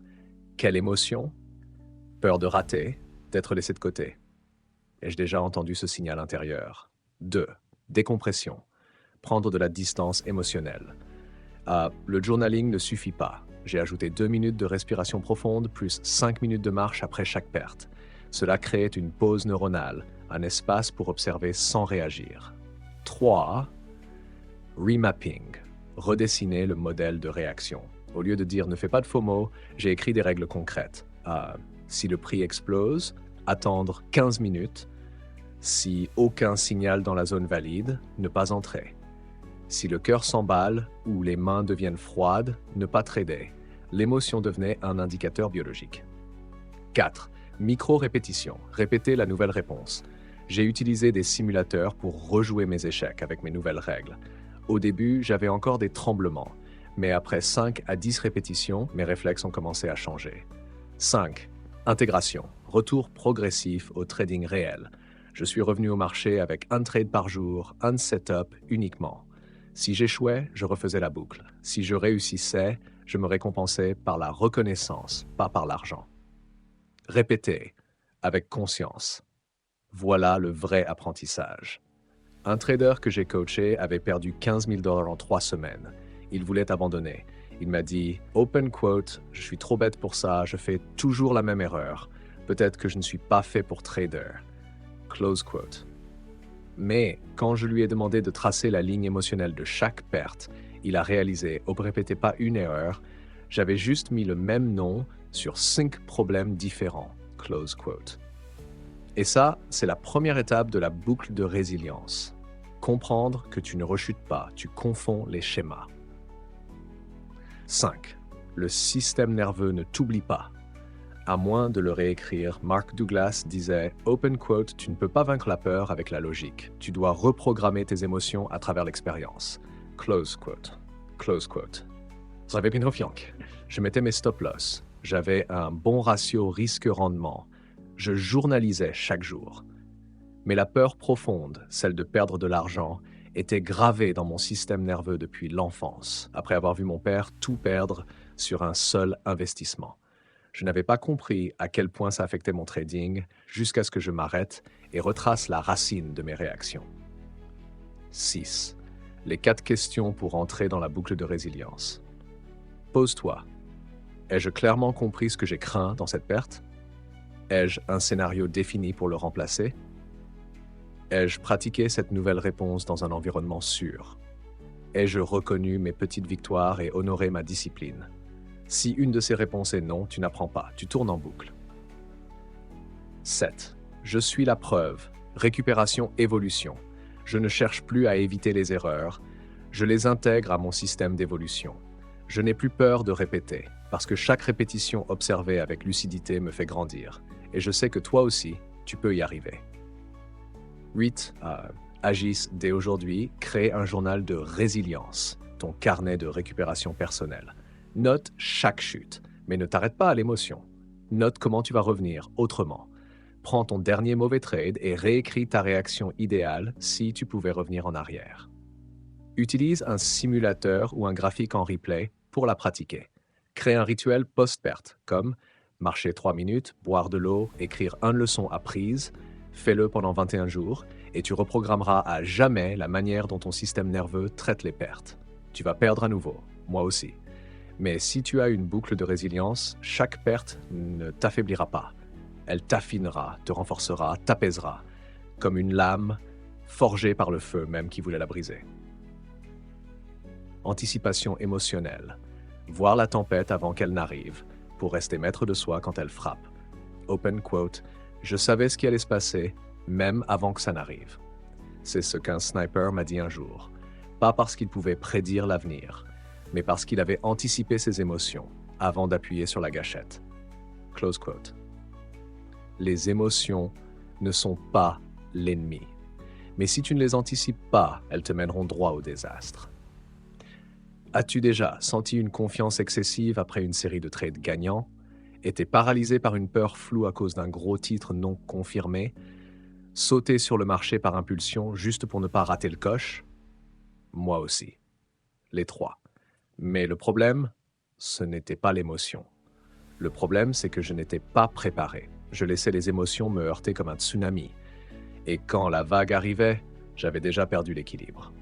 Quelle émotion? Peur de rater, d'être laissé de côté. Ai-je déjà entendu ce signal intérieur? 2. Décompression. Prendre de la distance émotionnelle. Le journaling ne suffit pas. J'ai ajouté 2 minutes de respiration profonde plus 5 minutes de marche après chaque perte. Cela crée une pause neuronale, un espace pour observer sans réagir. 3. Remapping. Redessiner le modèle de réaction. Au lieu de dire « ne fais pas de FOMO », j'ai écrit des règles concrètes. Si le prix explose, attendre 15 minutes. Si aucun signal dans la zone valide, ne pas entrer. Si le cœur s'emballe ou les mains deviennent froides, ne pas trader. L'émotion devenait un indicateur biologique. 4. Micro-répétition. Répéter la nouvelle réponse. J'ai utilisé des simulateurs pour rejouer mes échecs avec mes nouvelles règles. Au début, j'avais encore des tremblements, mais après 5 à 10 répétitions, mes réflexes ont commencé à changer. 5. Intégration. Retour progressif au trading réel. Je suis revenu au marché avec un trade par jour, un setup uniquement. Si j'échouais, je refaisais la boucle. Si je réussissais, je me récompensais par la reconnaissance, pas par l'argent. Répéter, avec conscience. Voilà le vrai apprentissage. Un trader que j'ai coaché avait perdu 15 000 $ en 3 semaines. Il voulait abandonner. Il m'a dit « Open quote, je suis trop bête pour ça, je fais toujours la même erreur. Peut-être que je ne suis pas fait pour trader. » Close quote. Mais quand je lui ai demandé de tracer la ligne émotionnelle de chaque perte, il a réalisé « Oh, répétez pas une erreur, j'avais juste mis le même nom sur 5 problèmes différents. » Close quote. Et ça, c'est la première étape de la boucle de résilience. Comprendre que tu ne rechutes pas, tu confonds les schémas. 5. Le système nerveux ne t'oublie pas. À moins de le réécrire, Mark Douglas disait « Open quote, tu ne peux pas vaincre la peur avec la logique. Tu dois reprogrammer tes émotions à travers l'expérience. » Close quote. Close quote. Je mettais mes stop-loss. J'avais un bon ratio risque-rendement. Je journalisais chaque jour. Mais la peur profonde, celle de perdre de l'argent, était gravée dans mon système nerveux depuis l'enfance, après avoir vu mon père tout perdre sur un seul investissement. Je n'avais pas compris à quel point ça affectait mon trading jusqu'à ce que je m'arrête et retrace la racine de mes réactions. 6. Les 4 questions pour entrer dans la boucle de résilience. Pose-toi. Ai-je clairement compris ce que j'ai craint dans cette perte? Ai-je un scénario défini pour le remplacer? Ai-je pratiqué cette nouvelle réponse dans un environnement sûr? Ai-je reconnu mes petites victoires et honoré ma discipline? Si une de ces réponses est non, tu n'apprends pas, tu tournes en boucle. 7. Je suis la preuve. Récupération, évolution. Je ne cherche plus à éviter les erreurs. Je les intègre à mon système d'évolution. Je n'ai plus peur de répéter, parce que chaque répétition observée avec lucidité me fait grandir. Et je sais que toi aussi, tu peux y arriver. 8. Agisse dès aujourd'hui, crée un journal de résilience, ton carnet de récupération personnelle. Note chaque chute, mais ne t'arrête pas à l'émotion. Note comment tu vas revenir autrement. Prends ton dernier mauvais trade et réécris ta réaction idéale si tu pouvais revenir en arrière. Utilise un simulateur ou un graphique en replay pour la pratiquer. Crée un rituel post-perte, comme marcher 3 minutes, boire de l'eau, écrire une leçon apprise. Fais-le pendant 21 jours et tu reprogrammeras à jamais la manière dont ton système nerveux traite les pertes. Tu vas perdre à nouveau, moi aussi. Mais si tu as une boucle de résilience, chaque perte ne t'affaiblira pas. Elle t'affinera, te renforcera, t'apaisera, comme une lame forgée par le feu même qui voulait la briser. Anticipation émotionnelle. Voir la tempête avant qu'elle n'arrive, pour rester maître de soi quand elle frappe. Open quote. Je savais ce qui allait se passer, même avant que ça n'arrive. C'est ce qu'un sniper m'a dit un jour. Pas parce qu'il pouvait prédire l'avenir, mais parce qu'il avait anticipé ses émotions avant d'appuyer sur la gâchette. Close quote. Les émotions ne sont pas l'ennemi. Mais si tu ne les anticipes pas, elles te mèneront droit au désastre. As-tu déjà senti une confiance excessive après une série de trades gagnants? Été paralysé par une peur floue à cause d'un gros titre non confirmé, sauter sur le marché par impulsion juste pour ne pas rater le coche? Moi aussi. Les trois. Mais le problème, ce n'était pas l'émotion. Le problème, c'est que je n'étais pas préparé. Je laissais les émotions me heurter comme un tsunami. Et quand la vague arrivait, j'avais déjà perdu l'équilibre.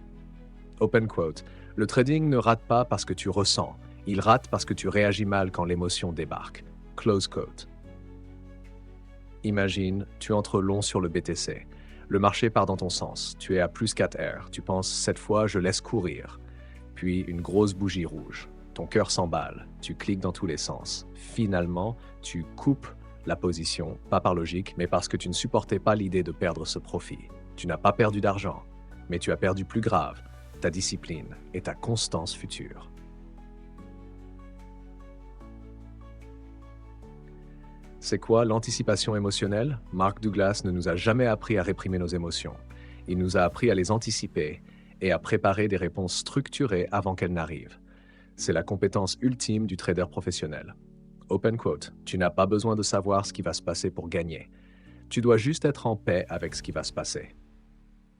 Open quote. Le trading ne rate pas parce que tu ressens. Il rate parce que tu réagis mal quand l'émotion débarque. Close quote. Imagine, tu entres long sur le BTC. Le marché part dans ton sens. Tu es à plus 4R. Tu penses, cette fois, je laisse courir. Puis, une grosse bougie rouge. Ton cœur s'emballe. Tu cliques dans tous les sens. Finalement, tu coupes la position, pas par logique, mais parce que tu ne supportais pas l'idée de perdre ce profit. Tu n'as pas perdu d'argent, mais tu as perdu plus grave, ta discipline et ta constance future. C'est quoi l'anticipation émotionnelle? Mark Douglas ne nous a jamais appris à réprimer nos émotions. Il nous a appris à les anticiper et à préparer des réponses structurées avant qu'elles n'arrivent. C'est la compétence ultime du trader professionnel. Open quote. Tu n'as pas besoin de savoir ce qui va se passer pour gagner. Tu dois juste être en paix avec ce qui va se passer.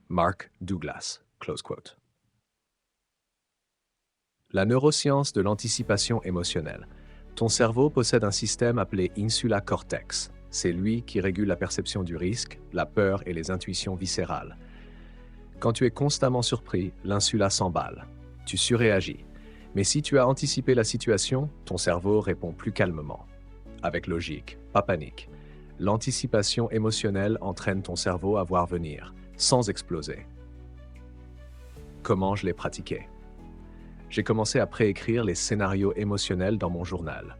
Mark Douglas. Close quote. La neuroscience de l'anticipation émotionnelle. Ton cerveau possède un système appelé insula cortex. C'est lui qui régule la perception du risque, la peur et les intuitions viscérales. Quand tu es constamment surpris, l'insula s'emballe. Tu surréagis. Mais si tu as anticipé la situation, ton cerveau répond plus calmement. Avec logique, pas panique. L'anticipation émotionnelle entraîne ton cerveau à voir venir, sans exploser. Comment je l'ai pratiqué? J'ai commencé à préécrire les scénarios émotionnels dans mon journal.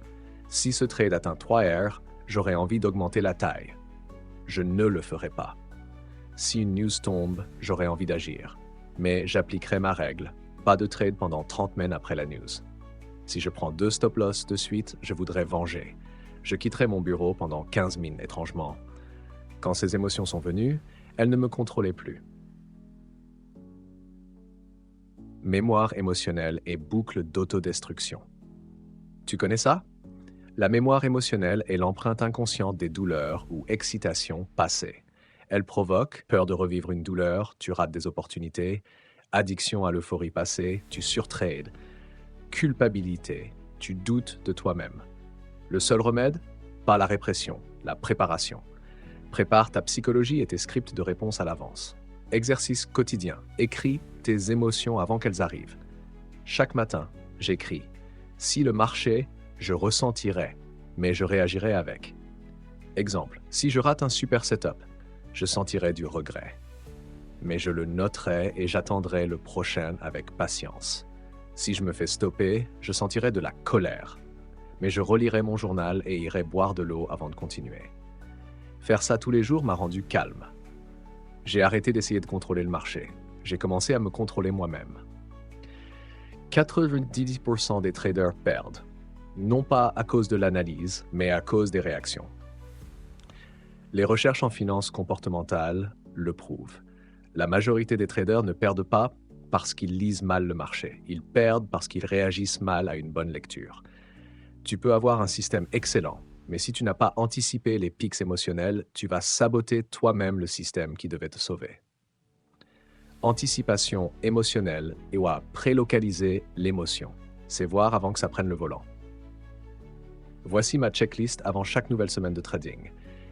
Si ce trade atteint 3R, j'aurais envie d'augmenter la taille. Je ne le ferai pas. Si une news tombe, j'aurais envie d'agir. Mais j'appliquerai ma règle. Pas de trade pendant 30 mènes après la news. Si je prends 2 stop-loss de suite, je voudrais venger. Je quitterai mon bureau pendant 15 mines, étrangement. Quand ces émotions sont venues, elles ne me contrôlaient plus. Mémoire émotionnelle et boucle d'autodestruction. Tu connais ça? La mémoire émotionnelle est l'empreinte inconsciente des douleurs ou excitations passées. Elle provoque peur de revivre une douleur, tu rates des opportunités, addiction à l'euphorie passée, tu surtrades, culpabilité, tu doutes de toi-même. Le seul remède? Pas la répression, la préparation. Prépare ta psychologie et tes scripts de réponse à l'avance. Exercice quotidien. Écris tes émotions avant qu'elles arrivent. Chaque matin, j'écris. Si le marché, je ressentirai, mais je réagirai avec. Exemple, si je rate un super setup, je sentirai du regret. Mais je le noterai et j'attendrai le prochain avec patience. Si je me fais stopper, je sentirai de la colère. Mais je relirai mon journal et irai boire de l'eau avant de continuer. Faire ça tous les jours m'a rendu calme. J'ai arrêté d'essayer de contrôler le marché. J'ai commencé à me contrôler moi-même. 90% des traders perdent, non pas à cause de l'analyse, mais à cause des réactions. Les recherches en finance comportementale le prouvent. La majorité des traders ne perdent pas parce qu'ils lisent mal le marché. Ils perdent parce qu'ils réagissent mal à une bonne lecture. Tu peux avoir un système excellent, mais si tu n'as pas anticipé les pics émotionnels, tu vas saboter toi-même le système qui devait te sauver. Anticipation émotionnelle et prélocaliser l'émotion. C'est voir avant que ça prenne le volant. Voici ma checklist avant chaque nouvelle semaine de trading.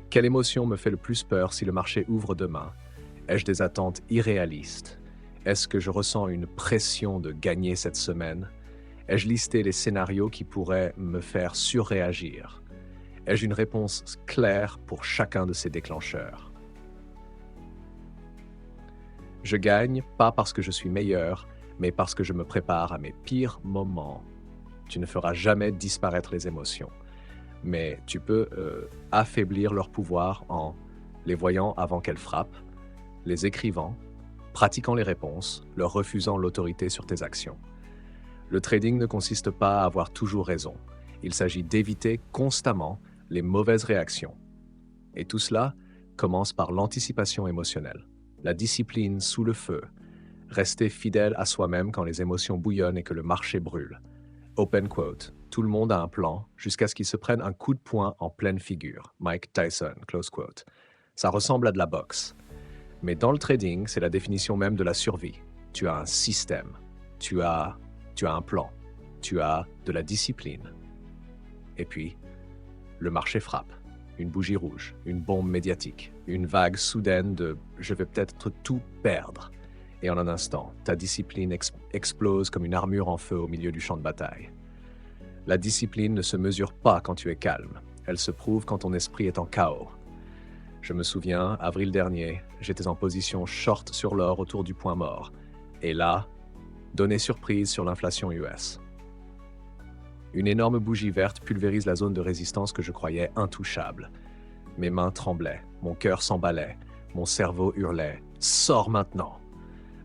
Quelle émotion me fait le plus peur si le marché ouvre demain? Ai-je des attentes irréalistes? Est-ce que je ressens une pression de gagner cette semaine? Ai-je listé les scénarios qui pourraient me faire surréagir? Ai-je une réponse claire pour chacun de ces déclencheurs? Je gagne pas parce que je suis meilleur, mais parce que je me prépare à mes pires moments. Tu ne feras jamais disparaître les émotions, mais tu peux affaiblir leur pouvoir en les voyant avant qu'elles frappent, les écrivant, pratiquant les réponses, leur refusant l'autorité sur tes actions. Le trading ne consiste pas à avoir toujours raison. Il s'agit d'éviter constamment les mauvaises réactions. Et tout cela commence par l'anticipation émotionnelle, la discipline sous le feu, rester fidèle à soi-même quand les émotions bouillonnent et que le marché brûle. Open quote, tout le monde a un plan jusqu'à ce qu'il se prenne un coup de poing en pleine figure. Mike Tyson, close quote. Ça ressemble à de la boxe. Mais dans le trading, c'est la définition même de la survie. Tu as un système, tu as un plan, tu as de la discipline. Et puis, le marché frappe. Une bougie rouge, une bombe médiatique, une vague soudaine de « je vais peut-être tout perdre ». Et en un instant, ta discipline explose comme une armure en feu au milieu du champ de bataille. La discipline ne se mesure pas quand tu es calme. Elle se prouve quand ton esprit est en chaos. Je me souviens, avril dernier, j'étais en position short sur l'or autour du point mort. Et là, donnée surprise sur l'inflation US. Une énorme bougie verte pulvérise la zone de résistance que je croyais intouchable. Mes mains tremblaient, mon cœur s'emballait, mon cerveau hurlait « Sors maintenant !»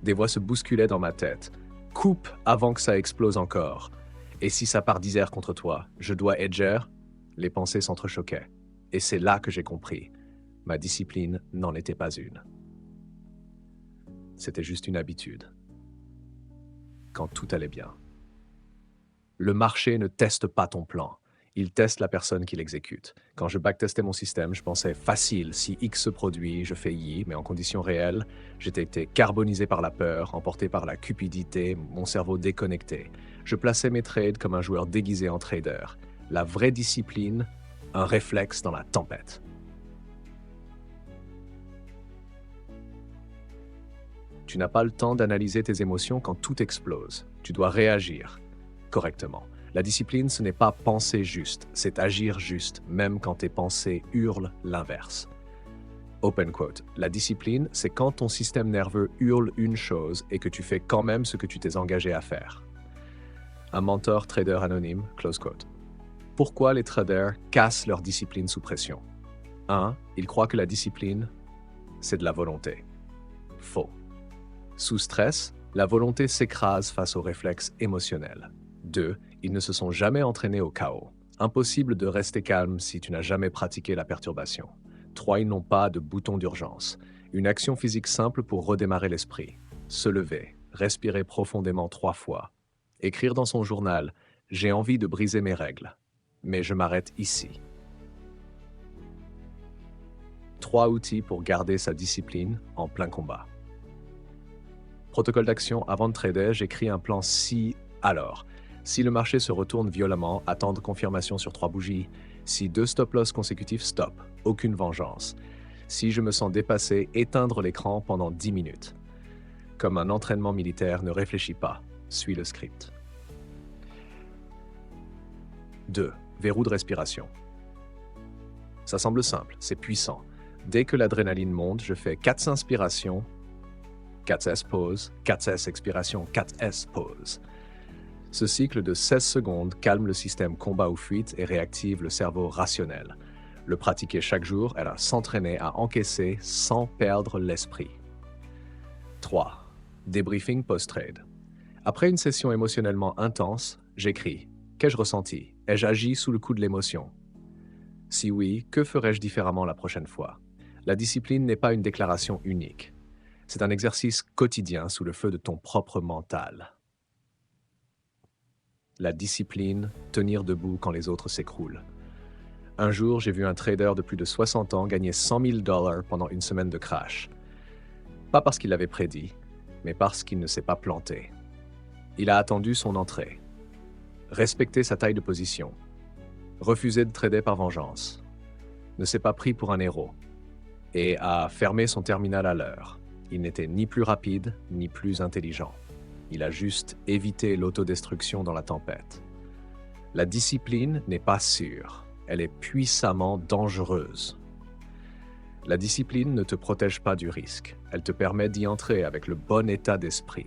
Des voix se bousculaient dans ma tête. « Coupe avant que ça explose encore. Et si ça part d'Isère contre toi, je dois hedger ?» Les pensées s'entrechoquaient. Et c'est là que j'ai compris. Ma discipline n'en était pas une. C'était juste une habitude. Quand tout allait bien. Le marché ne teste pas ton plan. Il teste la personne qui l'exécute. Quand je backtestais mon système, je pensais facile, si X se produit, je fais Y, mais en conditions réelles, j'étais été carbonisé par la peur, emporté par la cupidité, mon cerveau déconnecté. Je plaçais mes trades comme un joueur déguisé en trader. La vraie discipline, un réflexe dans la tempête. Tu n'as pas le temps d'analyser tes émotions quand tout explose. Tu dois réagir correctement. La discipline, ce n'est pas penser juste, c'est agir juste, même quand tes pensées hurlent l'inverse. Open quote. La discipline, c'est quand ton système nerveux hurle une chose et que tu fais quand même ce que tu t'es engagé à faire. Un mentor trader anonyme, close quote. Pourquoi les traders cassent leur discipline sous pression? 1. Ils croient que la discipline, c'est de la volonté. Faux. Sous stress, la volonté s'écrase face aux réflexes émotionnels. 2. Ils ne se sont jamais entraînés au chaos. Impossible de rester calme si tu n'as jamais pratiqué la perturbation. 3. Ils n'ont pas de bouton d'urgence. Une action physique simple pour redémarrer l'esprit. Se lever, respirer profondément 3 fois. Écrire dans son journal « J'ai envie de briser mes règles, mais je m'arrête ici ». 3 outils pour garder sa discipline en plein combat. Protocole d'action avant de trader, j'écris un plan si alors. Si le marché se retourne violemment, attendre confirmation sur 3 bougies. Si 2 stop-loss consécutifs, stop, aucune vengeance. Si je me sens dépassé, éteindre l'écran pendant 10 minutes. Comme un entraînement militaire, ne réfléchis pas, suis le script. 2. Verrou de respiration. Ça semble simple, c'est puissant. Dès que l'adrénaline monte, je fais 4 inspirations, 4S pause, 4S expiration, 4S pause. Ce cycle de 16 secondes calme le système combat ou fuite et réactive le cerveau rationnel. Le pratiquer chaque jour aide à s'entraîner à encaisser sans perdre l'esprit. 3. Débriefing post-trade. Après une session émotionnellement intense, j'écris. Qu'ai-je ressenti? Ai-je agi sous le coup de l'émotion? Si oui, que ferais-je différemment la prochaine fois? La discipline n'est pas une déclaration unique. C'est un exercice quotidien sous le feu de ton propre mental. La discipline, tenir debout quand les autres s'écroulent. Un jour, j'ai vu un trader de plus de 60 ans gagner 100 000 $ pendant une semaine de crash. Pas parce qu'il l'avait prédit, mais parce qu'il ne s'est pas planté. Il a attendu son entrée. Respecté sa taille de position. Refusé de trader par vengeance. Ne s'est pas pris pour un héros. Et a fermé son terminal à l'heure. Il n'était ni plus rapide, ni plus intelligent. Il a juste évité l'autodestruction dans la tempête. La discipline n'est pas sûre. Elle est puissamment dangereuse. La discipline ne te protège pas du risque. Elle te permet d'y entrer avec le bon état d'esprit.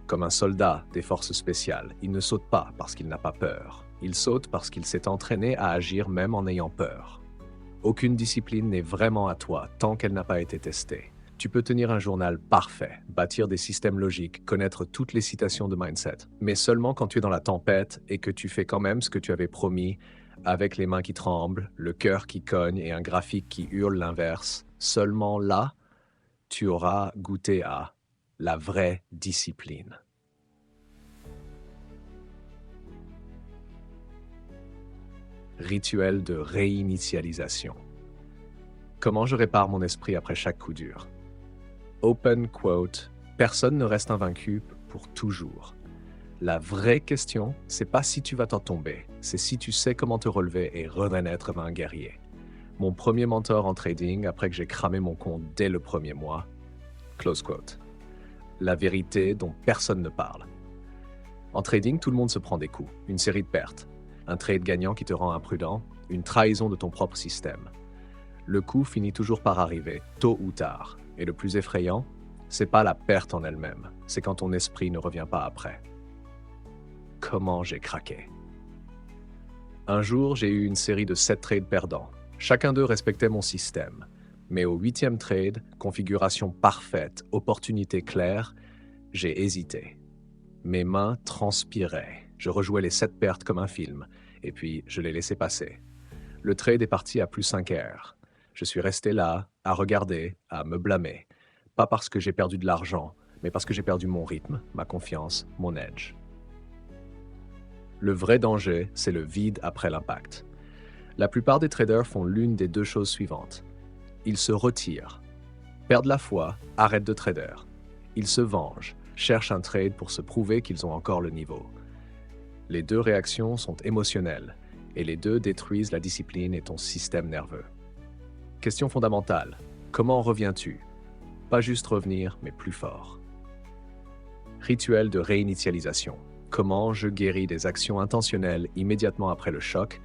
Comme un soldat des forces spéciales, il ne saute pas parce qu'il n'a pas peur. Il saute parce qu'il s'est entraîné à agir même en ayant peur. Aucune discipline n'est vraiment à toi tant qu'elle n'a pas été testée. Tu peux tenir un journal parfait, bâtir des systèmes logiques, connaître toutes les citations de mindset, mais seulement quand tu es dans la tempête et que tu fais quand même ce que tu avais promis, avec les mains qui tremblent, le cœur qui cogne et un graphique qui hurle l'inverse, seulement là, tu auras goûté à la vraie discipline. Rituel de réinitialisation. Comment je répare mon esprit après chaque coup dur? Open quote, personne ne reste invaincu pour toujours. La vraie question, c'est pas si tu vas t'en tomber, c'est si tu sais comment te relever et renaître comme un guerrier. Mon premier mentor en trading, après que j'ai cramé mon compte dès le premier mois, close quote. La vérité dont personne ne parle. En trading, tout le monde se prend des coups, une série de pertes, un trade gagnant qui te rend imprudent, une trahison de ton propre système. Le coup finit toujours par arriver, tôt ou tard, et le plus effrayant, c'est pas la perte en elle-même, c'est quand ton esprit ne revient pas après. Comment j'ai craqué. Un jour, j'ai eu une série de 7 trades perdants. Chacun d'eux respectait mon système. Mais au 8e trade, configuration parfaite, opportunité claire, j'ai hésité. Mes mains transpiraient. Je rejouais les 7 pertes comme un film, et puis je les laissais passer. Le trade est parti à plus 5 R. Je suis resté là, à regarder, à me blâmer. Pas parce que j'ai perdu de l'argent, mais parce que j'ai perdu mon rythme, ma confiance, mon edge. Le vrai danger, c'est le vide après l'impact. La plupart des traders font l'une des deux choses suivantes. Ils se retirent, perdent la foi, arrêtent de trader. Ils se vengent, cherchent un trade pour se prouver qu'ils ont encore le niveau. Les deux réactions sont émotionnelles, et les deux détruisent la discipline et ton système nerveux. Question fondamentale, comment reviens-tu? Pas juste revenir, mais plus fort. Rituel de réinitialisation. Comment je guéris des actions intentionnelles immédiatement après le choc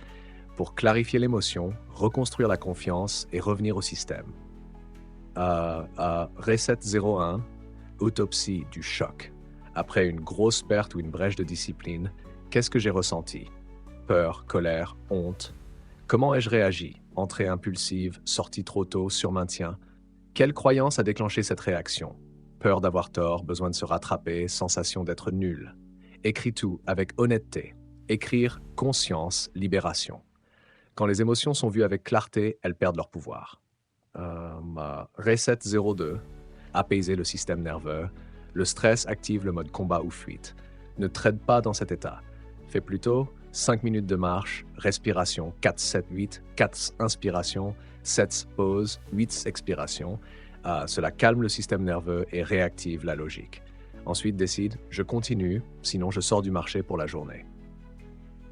pour clarifier l'émotion, reconstruire la confiance et revenir au système. Reset 01, autopsie du choc. Après une grosse perte ou une brèche de discipline, qu'est-ce que j'ai ressenti? Peur, colère, honte. Comment ai-je réagi? Entrée impulsive, sortie trop tôt, surmaintien. Quelle croyance a déclenché cette réaction? Peur d'avoir tort, besoin de se rattraper, sensation d'être nul. Écris tout avec honnêteté. Écrire conscience, libération. Quand les émotions sont vues avec clarté, elles perdent leur pouvoir. Reset 02, apaiser le système nerveux. Le stress active le mode combat ou fuite. Ne trade pas dans cet état. Fais plutôt 5 minutes de marche, respiration, 4, 7, 8, 4 inspirations, 7 pauses, 8 expirations. Cela calme le système nerveux et réactive la logique. Ensuite, décide, je continue, sinon je sors du marché pour la journée.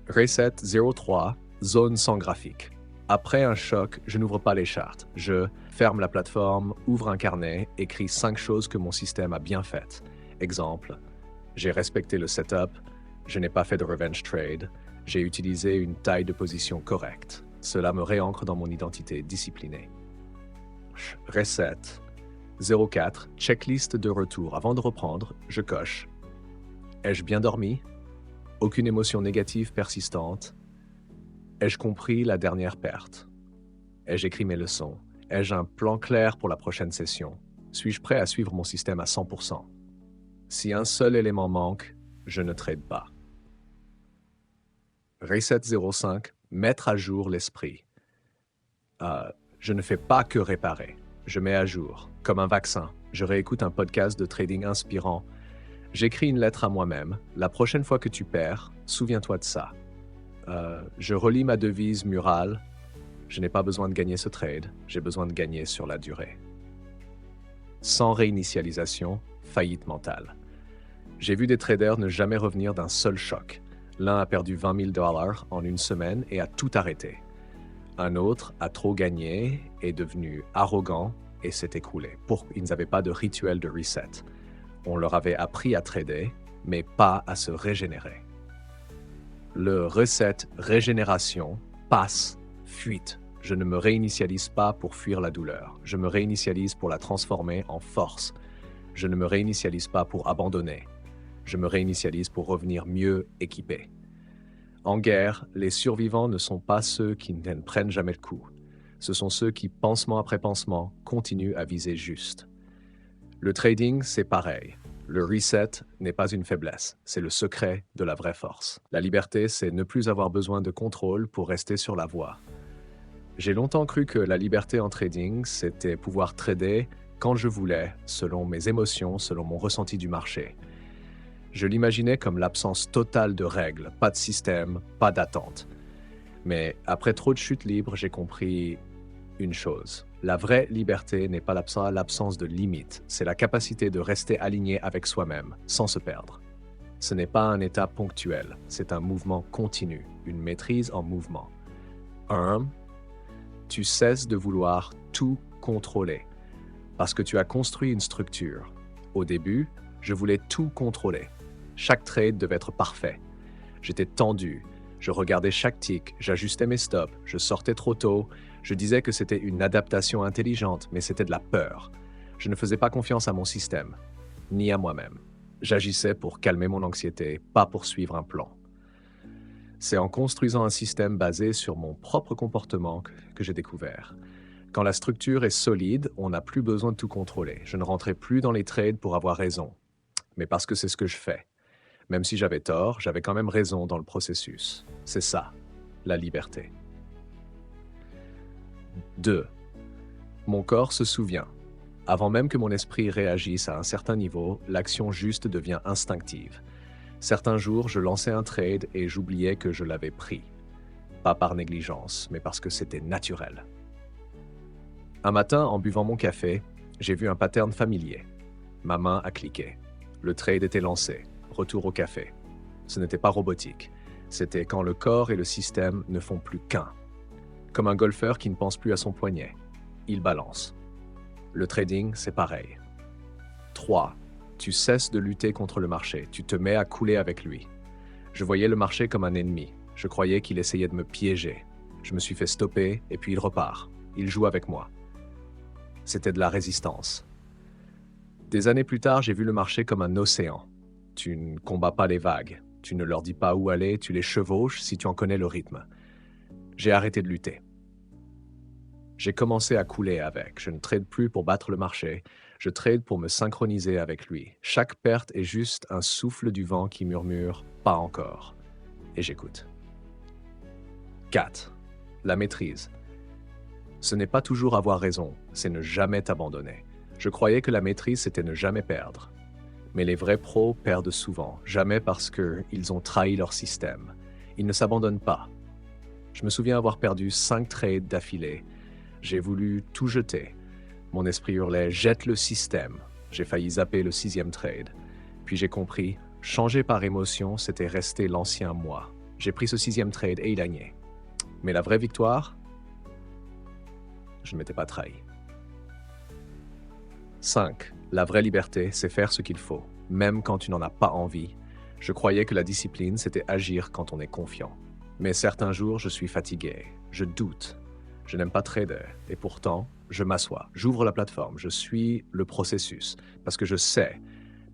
Reset 03, zone sans graphique. Après un choc, je n'ouvre pas les charts. Je ferme la plateforme, ouvre un carnet, écris 5 choses que mon système a bien faites. Exemple, j'ai respecté le setup, je n'ai pas fait de revenge trade, j'ai utilisé une taille de position correcte. Cela me réancre dans mon identité disciplinée. Reset 04, checklist de retour. Avant de reprendre, je coche. Ai-je bien dormi? Aucune émotion négative persistante. Ai-je compris la dernière perte? Ai-je écrit mes leçons? Ai-je un plan clair pour la prochaine session? Suis-je prêt à suivre mon système à 100%? Si un seul élément manque, je ne trade pas. Reset 05, mettre à jour l'esprit. Je ne fais pas que réparer. Je mets à jour, comme un vaccin. Je réécoute un podcast de trading inspirant. J'écris une lettre à moi-même. La prochaine fois que tu perds, souviens-toi de ça. Je relis ma devise murale. Je n'ai pas besoin de gagner ce trade. J'ai besoin de gagner sur la durée. Sans réinitialisation, faillite mentale. J'ai vu des traders ne jamais revenir d'un seul choc. L'un a perdu 20 000 $ en une semaine et a tout arrêté. Un autre a trop gagné, est devenu arrogant et s'est écroulé. Ils n'avaient pas de rituel de reset. On leur avait appris à trader, mais pas à se régénérer. Le reset, régénération, passe, fuite. Je ne me réinitialise pas pour fuir la douleur. Je me réinitialise pour la transformer en force. Je ne me réinitialise pas pour abandonner. Je me réinitialise pour revenir mieux équipé. En guerre, les survivants ne sont pas ceux qui ne prennent jamais le coup. Ce sont ceux qui, pansement après pansement, continuent à viser juste. Le trading, c'est pareil. Le reset n'est pas une faiblesse, c'est le secret de la vraie force. La liberté, c'est ne plus avoir besoin de contrôle pour rester sur la voie. J'ai longtemps cru que la liberté en trading, c'était pouvoir trader quand je voulais, selon mes émotions, selon mon ressenti du marché. Je l'imaginais comme l'absence totale de règles, pas de système, pas d'attente. Mais après trop de chutes libres, j'ai compris une chose. La vraie liberté n'est pas l'absence de limites, c'est la capacité de rester aligné avec soi-même, sans se perdre. Ce n'est pas un état ponctuel, c'est un mouvement continu, une maîtrise en mouvement. 1. Tu cesses de vouloir tout contrôler, parce que tu as construit une structure. Au début, je voulais tout contrôler. Chaque trade devait être parfait. J'étais tendu, je regardais chaque tick, j'ajustais mes stops, je sortais trop tôt, je disais que c'était une adaptation intelligente, mais c'était de la peur. Je ne faisais pas confiance à mon système, ni à moi-même. J'agissais pour calmer mon anxiété, pas pour suivre un plan. C'est en construisant un système basé sur mon propre comportement que j'ai découvert. Quand la structure est solide, on n'a plus besoin de tout contrôler. Je ne rentrais plus dans les trades pour avoir raison, mais parce que c'est ce que je fais. Même si j'avais tort, j'avais quand même raison dans le processus. C'est ça, la liberté. 2. Mon corps se souvient. Avant même que mon esprit réagisse à un certain niveau, l'action juste devient instinctive. Certains jours, je lançais un trade et j'oubliais que je l'avais pris. Pas par négligence, mais parce que c'était naturel. Un matin, en buvant mon café, j'ai vu un pattern familier. Ma main a cliqué. Le trade était lancé. Retour au café. Ce n'était pas robotique. C'était quand le corps et le système ne font plus qu'un. Comme un golfeur qui ne pense plus à son poignet. Il balance. Le trading, c'est pareil. 3. Tu cesses de lutter contre le marché. Tu te mets à couler avec lui. Je voyais le marché comme un ennemi. Je croyais qu'il essayait de me piéger. Je me suis fait stopper et puis il repart. Il joue avec moi. C'était de la résistance. Des années plus tard, j'ai vu le marché comme un océan. Tu ne combats pas les vagues. Tu ne leur dis pas où aller, tu les chevauches si tu en connais le rythme. J'ai arrêté de lutter. J'ai commencé à couler avec. Je ne trade plus pour battre le marché. Je trade pour me synchroniser avec lui. Chaque perte est juste un souffle du vent qui murmure « pas encore ». Et j'écoute. 4. La maîtrise. Ce n'est pas toujours avoir raison, c'est ne jamais t'abandonner. Je croyais que la maîtrise, c'était ne jamais perdre. Mais les vrais pros perdent souvent, jamais parce qu'ils ont trahi leur système. Ils ne s'abandonnent pas. Je me souviens avoir perdu 5 trades d'affilée. J'ai voulu tout jeter. Mon esprit hurlait « jette le système ». J'ai failli zapper le 6e trade. Puis j'ai compris, changer par émotion, c'était rester l'ancien moi. J'ai pris ce 6e trade et il gagnait. Mais la vraie victoire, je ne m'étais pas trahi. 5. La vraie liberté, c'est faire ce qu'il faut, même quand tu n'en as pas envie. Je croyais que la discipline, c'était agir quand on est confiant. Mais certains jours, je suis fatigué, je doute. Je n'aime pas trader, et pourtant, je m'assois, j'ouvre la plateforme, je suis le processus, parce que je sais,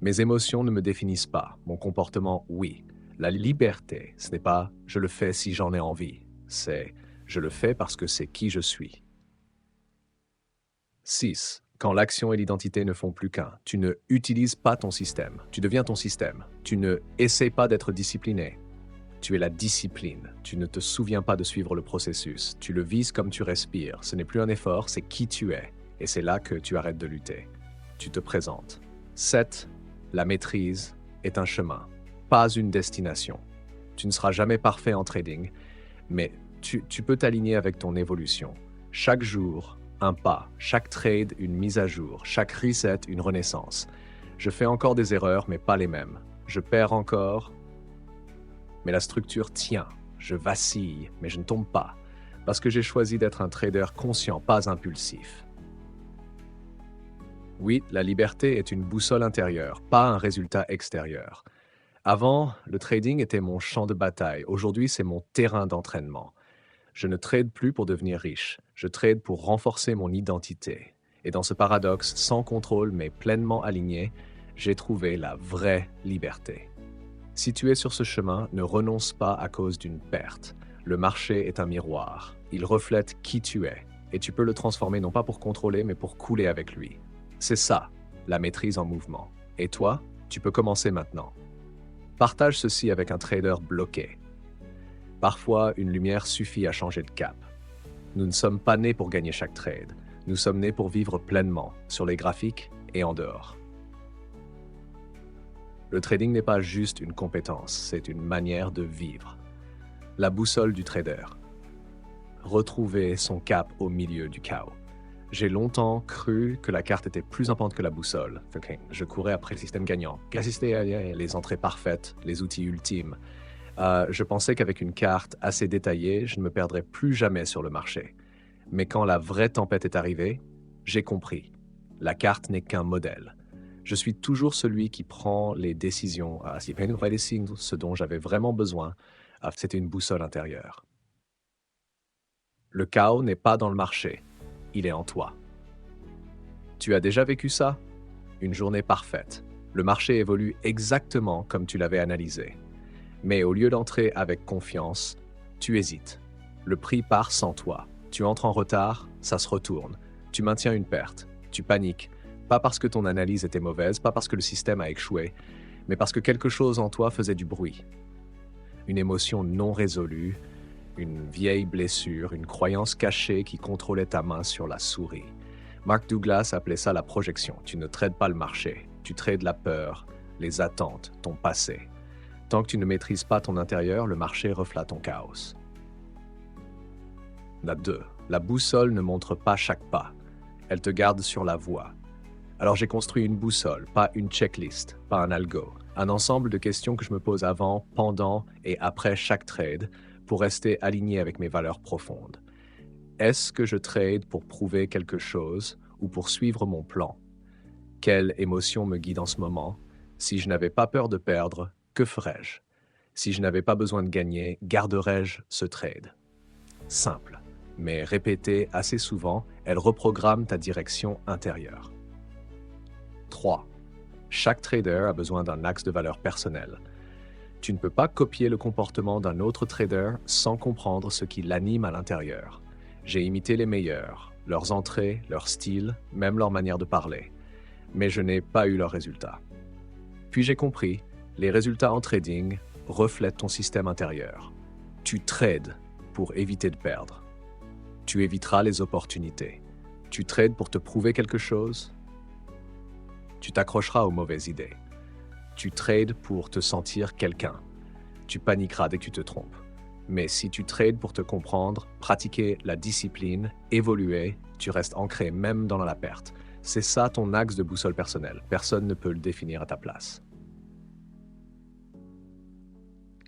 mes émotions ne me définissent pas, mon comportement, oui. La liberté, ce n'est pas « je le fais si j'en ai envie », c'est « je le fais parce que c'est qui je suis ». 6. Quand l'action et l'identité ne font plus qu'un, tu ne utilises pas ton système, tu deviens ton système. Tu ne essaies pas d'être discipliné. Tu es la discipline. Tu ne te souviens pas de suivre le processus. Tu le vises comme tu respires. Ce n'est plus un effort, c'est qui tu es. Et c'est là que tu arrêtes de lutter. Tu te présentes. 7. La maîtrise est un chemin, pas une destination. Tu ne seras jamais parfait en trading, mais tu peux t'aligner avec ton évolution. Chaque jour, un pas, chaque trade, une mise à jour, chaque reset, une renaissance. Je fais encore des erreurs, mais pas les mêmes. Je perds encore, mais la structure tient. Je vacille, mais je ne tombe pas, parce que j'ai choisi d'être un trader conscient, pas impulsif. Oui, la liberté est une boussole intérieure, pas un résultat extérieur. Avant, le trading était mon champ de bataille. Aujourd'hui, c'est mon terrain d'entraînement. Je ne trade plus pour devenir riche. Je trade pour renforcer mon identité. Et dans ce paradoxe, sans contrôle mais pleinement aligné, j'ai trouvé la vraie liberté. Si tu es sur ce chemin, ne renonce pas à cause d'une perte. Le marché est un miroir. Il reflète qui tu es. Et tu peux le transformer non pas pour contrôler, mais pour couler avec lui. C'est ça, la maîtrise en mouvement. Et toi, tu peux commencer maintenant. Partage ceci avec un trader bloqué. Parfois, une lumière suffit à changer de cap. Nous ne sommes pas nés pour gagner chaque trade. Nous sommes nés pour vivre pleinement, sur les graphiques et en dehors. Le trading n'est pas juste une compétence, c'est une manière de vivre. La boussole du trader. Retrouver son cap au milieu du chaos. J'ai longtemps cru que la carte était plus importante que la boussole. Je courais après le système gagnant. Les entrées parfaites, les outils ultimes. Je pensais qu'avec une carte assez détaillée, je ne me perdrais plus jamais sur le marché. Mais quand la vraie tempête est arrivée, j'ai compris. La carte n'est qu'un modèle. Je suis toujours celui qui prend les décisions. Ce dont j'avais vraiment besoin, c'était une boussole intérieure. Le chaos n'est pas dans le marché, il est en toi. Tu as déjà vécu ça? Une journée parfaite. Le marché évolue exactement comme tu l'avais analysé. Mais au lieu d'entrer avec confiance, tu hésites. Le prix part sans toi. Tu entres en retard, ça se retourne. Tu maintiens une perte. Tu paniques. Pas parce que ton analyse était mauvaise, pas parce que le système a échoué, mais parce que quelque chose en toi faisait du bruit. Une émotion non résolue, une vieille blessure, une croyance cachée qui contrôlait ta main sur la souris. Mark Douglas appelait ça la projection. Tu ne trades pas le marché, tu trades la peur, les attentes, ton passé. Tant que tu ne maîtrises pas ton intérieur, le marché reflète ton chaos. La 2. La boussole ne montre pas chaque pas. Elle te garde sur la voie. Alors j'ai construit une boussole, pas une checklist, pas un algo. Un ensemble de questions que je me pose avant, pendant et après chaque trade pour rester aligné avec mes valeurs profondes. Est-ce que je trade pour prouver quelque chose ou pour suivre mon plan? Quelle émotion me guide en ce moment? Si je n'avais pas peur de perdre, que ferais-je? Si je n'avais pas besoin de gagner, garderais-je ce trade? Simple, mais répété assez souvent, elle reprogramme ta direction intérieure. 3. Chaque trader a besoin d'un axe de valeur personnel. Tu ne peux pas copier le comportement d'un autre trader sans comprendre ce qui l'anime à l'intérieur. J'ai imité les meilleurs, leurs entrées, leur style, même leur manière de parler. Mais je n'ai pas eu leurs résultats. Puis j'ai compris, les résultats en trading reflètent ton système intérieur. Tu trades pour éviter de perdre. Tu éviteras les opportunités. Tu trades pour te prouver quelque chose. Tu t'accrocheras aux mauvaises idées. Tu trades pour te sentir quelqu'un. Tu paniqueras dès que tu te trompes. Mais si tu trades pour te comprendre, pratiquer la discipline, évoluer, tu restes ancré même dans la perte. C'est ça ton axe de boussole personnelle. Personne ne peut le définir à ta place.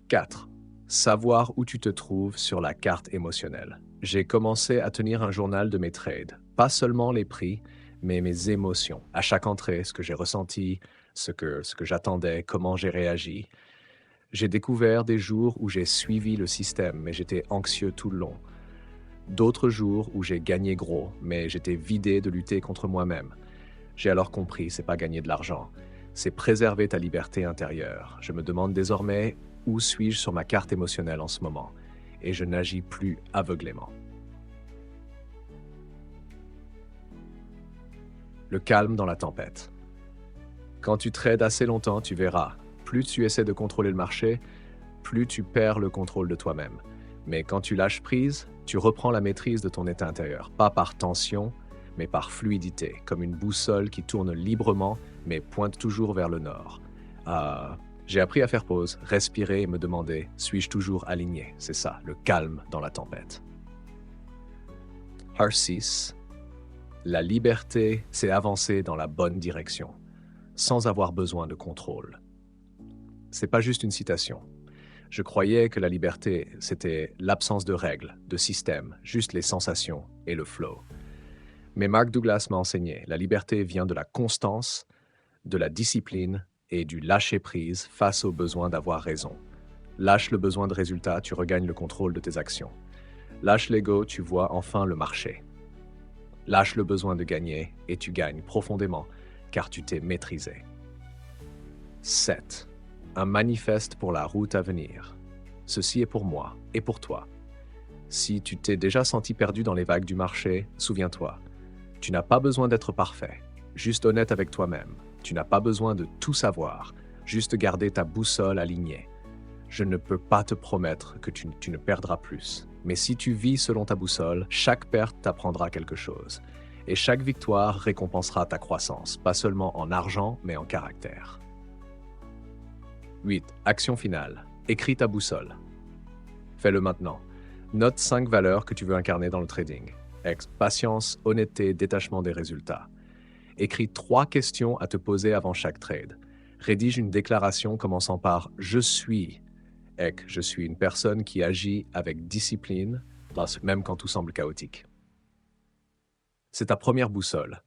4. Savoir où tu te trouves sur la carte émotionnelle. J'ai commencé à tenir un journal de mes trades. Pas seulement les prix, mais mes émotions. À chaque entrée, ce que j'ai ressenti, ce que j'attendais, comment j'ai réagi. J'ai découvert des jours où j'ai suivi le système, mais j'étais anxieux tout le long. D'autres jours où j'ai gagné gros, mais j'étais vidé de lutter contre moi-même. J'ai alors compris, c'est pas gagner de l'argent, c'est préserver ta liberté intérieure. Je me demande désormais où suis-je sur ma carte émotionnelle en ce moment, et je n'agis plus aveuglément. Le calme dans la tempête. Quand tu trades assez longtemps, tu verras, plus tu essaies de contrôler le marché, plus tu perds le contrôle de toi-même. Mais quand tu lâches prise, tu reprends la maîtrise de ton état intérieur, pas par tension, mais par fluidité, comme une boussole qui tourne librement, mais pointe toujours vers le nord. J'ai appris à faire pause, respirer et me demander, suis-je toujours aligné? C'est ça, le calme dans la tempête. Harsis, la liberté, c'est avancer dans la bonne direction, sans avoir besoin de contrôle. C'est pas juste une citation. Je croyais que la liberté, c'était l'absence de règles, de système, juste les sensations et le flow. Mais Mark Douglas m'a enseigné, la liberté vient de la constance, de la discipline et du lâcher-prise face au besoin d'avoir raison. Lâche le besoin de résultat, tu regagnes le contrôle de tes actions. Lâche l'ego, tu vois enfin le marché. Lâche le besoin de gagner et tu gagnes profondément, car tu t'es maîtrisé. 7. Un manifeste pour la route à venir. Ceci est pour moi et pour toi. Si tu t'es déjà senti perdu dans les vagues du marché, souviens-toi, tu n'as pas besoin d'être parfait, juste honnête avec toi-même. Tu n'as pas besoin de tout savoir, juste garder ta boussole alignée. Je ne peux pas te promettre que tu ne perdras plus. Mais si tu vis selon ta boussole, chaque perte t'apprendra quelque chose. Et chaque victoire récompensera ta croissance, pas seulement en argent, mais en caractère. 8. Action finale. Écris ta boussole. Fais-le maintenant. Note 5 valeurs que tu veux incarner dans le trading. Patience, honnêteté, détachement des résultats. Écris 3 questions à te poser avant chaque trade. Rédige une déclaration commençant par « Je suis ». Je suis une personne qui agit avec discipline, même quand tout semble chaotique. C'est ta première boussole.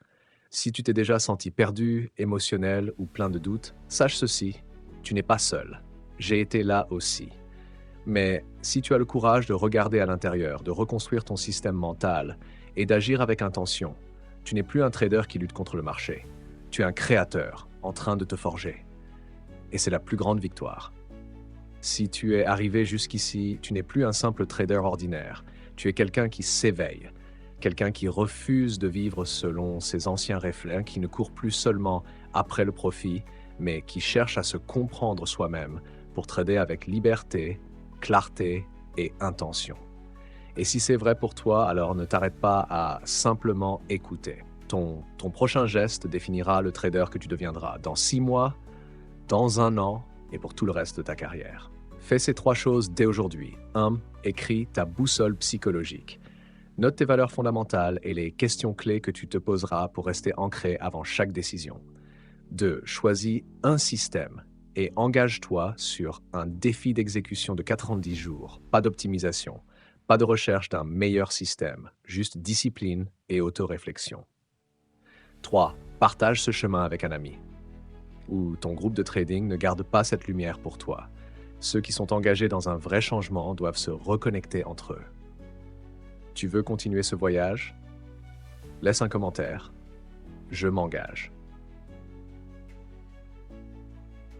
Si tu t'es déjà senti perdu, émotionnel ou plein de doutes, sache ceci, tu n'es pas seul. J'ai été là aussi. Mais si tu as le courage de regarder à l'intérieur, de reconstruire ton système mental et d'agir avec intention, tu n'es plus un trader qui lutte contre le marché. Tu es un créateur en train de te forger. Et c'est la plus grande victoire. Si tu es arrivé jusqu'ici, tu n'es plus un simple trader ordinaire. Tu es quelqu'un qui s'éveille, quelqu'un qui refuse de vivre selon ses anciens réflexes, qui ne court plus seulement après le profit, mais qui cherche à se comprendre soi-même pour trader avec liberté, clarté et intention. Et si c'est vrai pour toi, alors ne t'arrête pas à simplement écouter. Ton prochain geste définira le trader que tu deviendras dans 6 mois, dans 1 an et pour tout le reste de ta carrière. Fais ces 3 choses dès aujourd'hui. 1. Écris ta boussole psychologique. Note tes valeurs fondamentales et les questions clés que tu te poseras pour rester ancré avant chaque décision. 2. Choisis un système et engage-toi sur un défi d'exécution de 90 jours. Pas d'optimisation, pas de recherche d'un meilleur système, juste discipline et autoréflexion. 3. Partage ce chemin avec un ami ou ton groupe de trading ne garde pas cette lumière pour toi. Ceux qui sont engagés dans un vrai changement doivent se reconnecter entre eux. Tu veux continuer ce voyage? Laisse un commentaire. Je m'engage.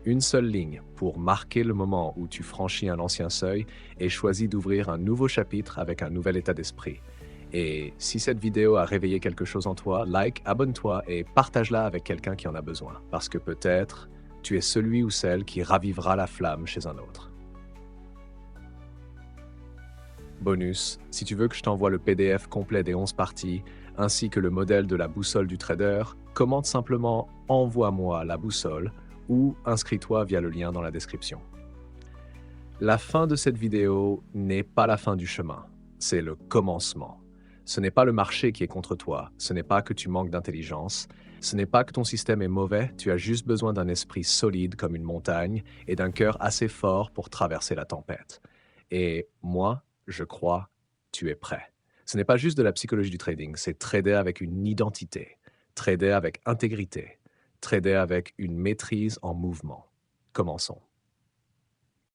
Une seule ligne pour marquer le moment où tu franchis un ancien seuil et choisis d'ouvrir un nouveau chapitre avec un nouvel état d'esprit. Et si cette vidéo a réveillé quelque chose en toi, like, abonne-toi et partage-la avec quelqu'un qui en a besoin. Parce que peut-être, tu es celui ou celle qui ravivera la flamme chez un autre. Bonus, si tu veux que je t'envoie le PDF complet des 11 parties, ainsi que le modèle de la boussole du trader, commente simplement « Envoie-moi la boussole » ou inscris-toi via le lien dans la description. La fin de cette vidéo n'est pas la fin du chemin, c'est le commencement. Ce n'est pas le marché qui est contre toi, ce n'est pas que tu manques d'intelligence, ce n'est pas que ton système est mauvais, tu as juste besoin d'un esprit solide comme une montagne et d'un cœur assez fort pour traverser la tempête. Et moi, je crois, tu es prêt. Ce n'est pas juste de la psychologie du trading, c'est trader avec une identité, trader avec intégrité, trader avec une maîtrise en mouvement. Commençons.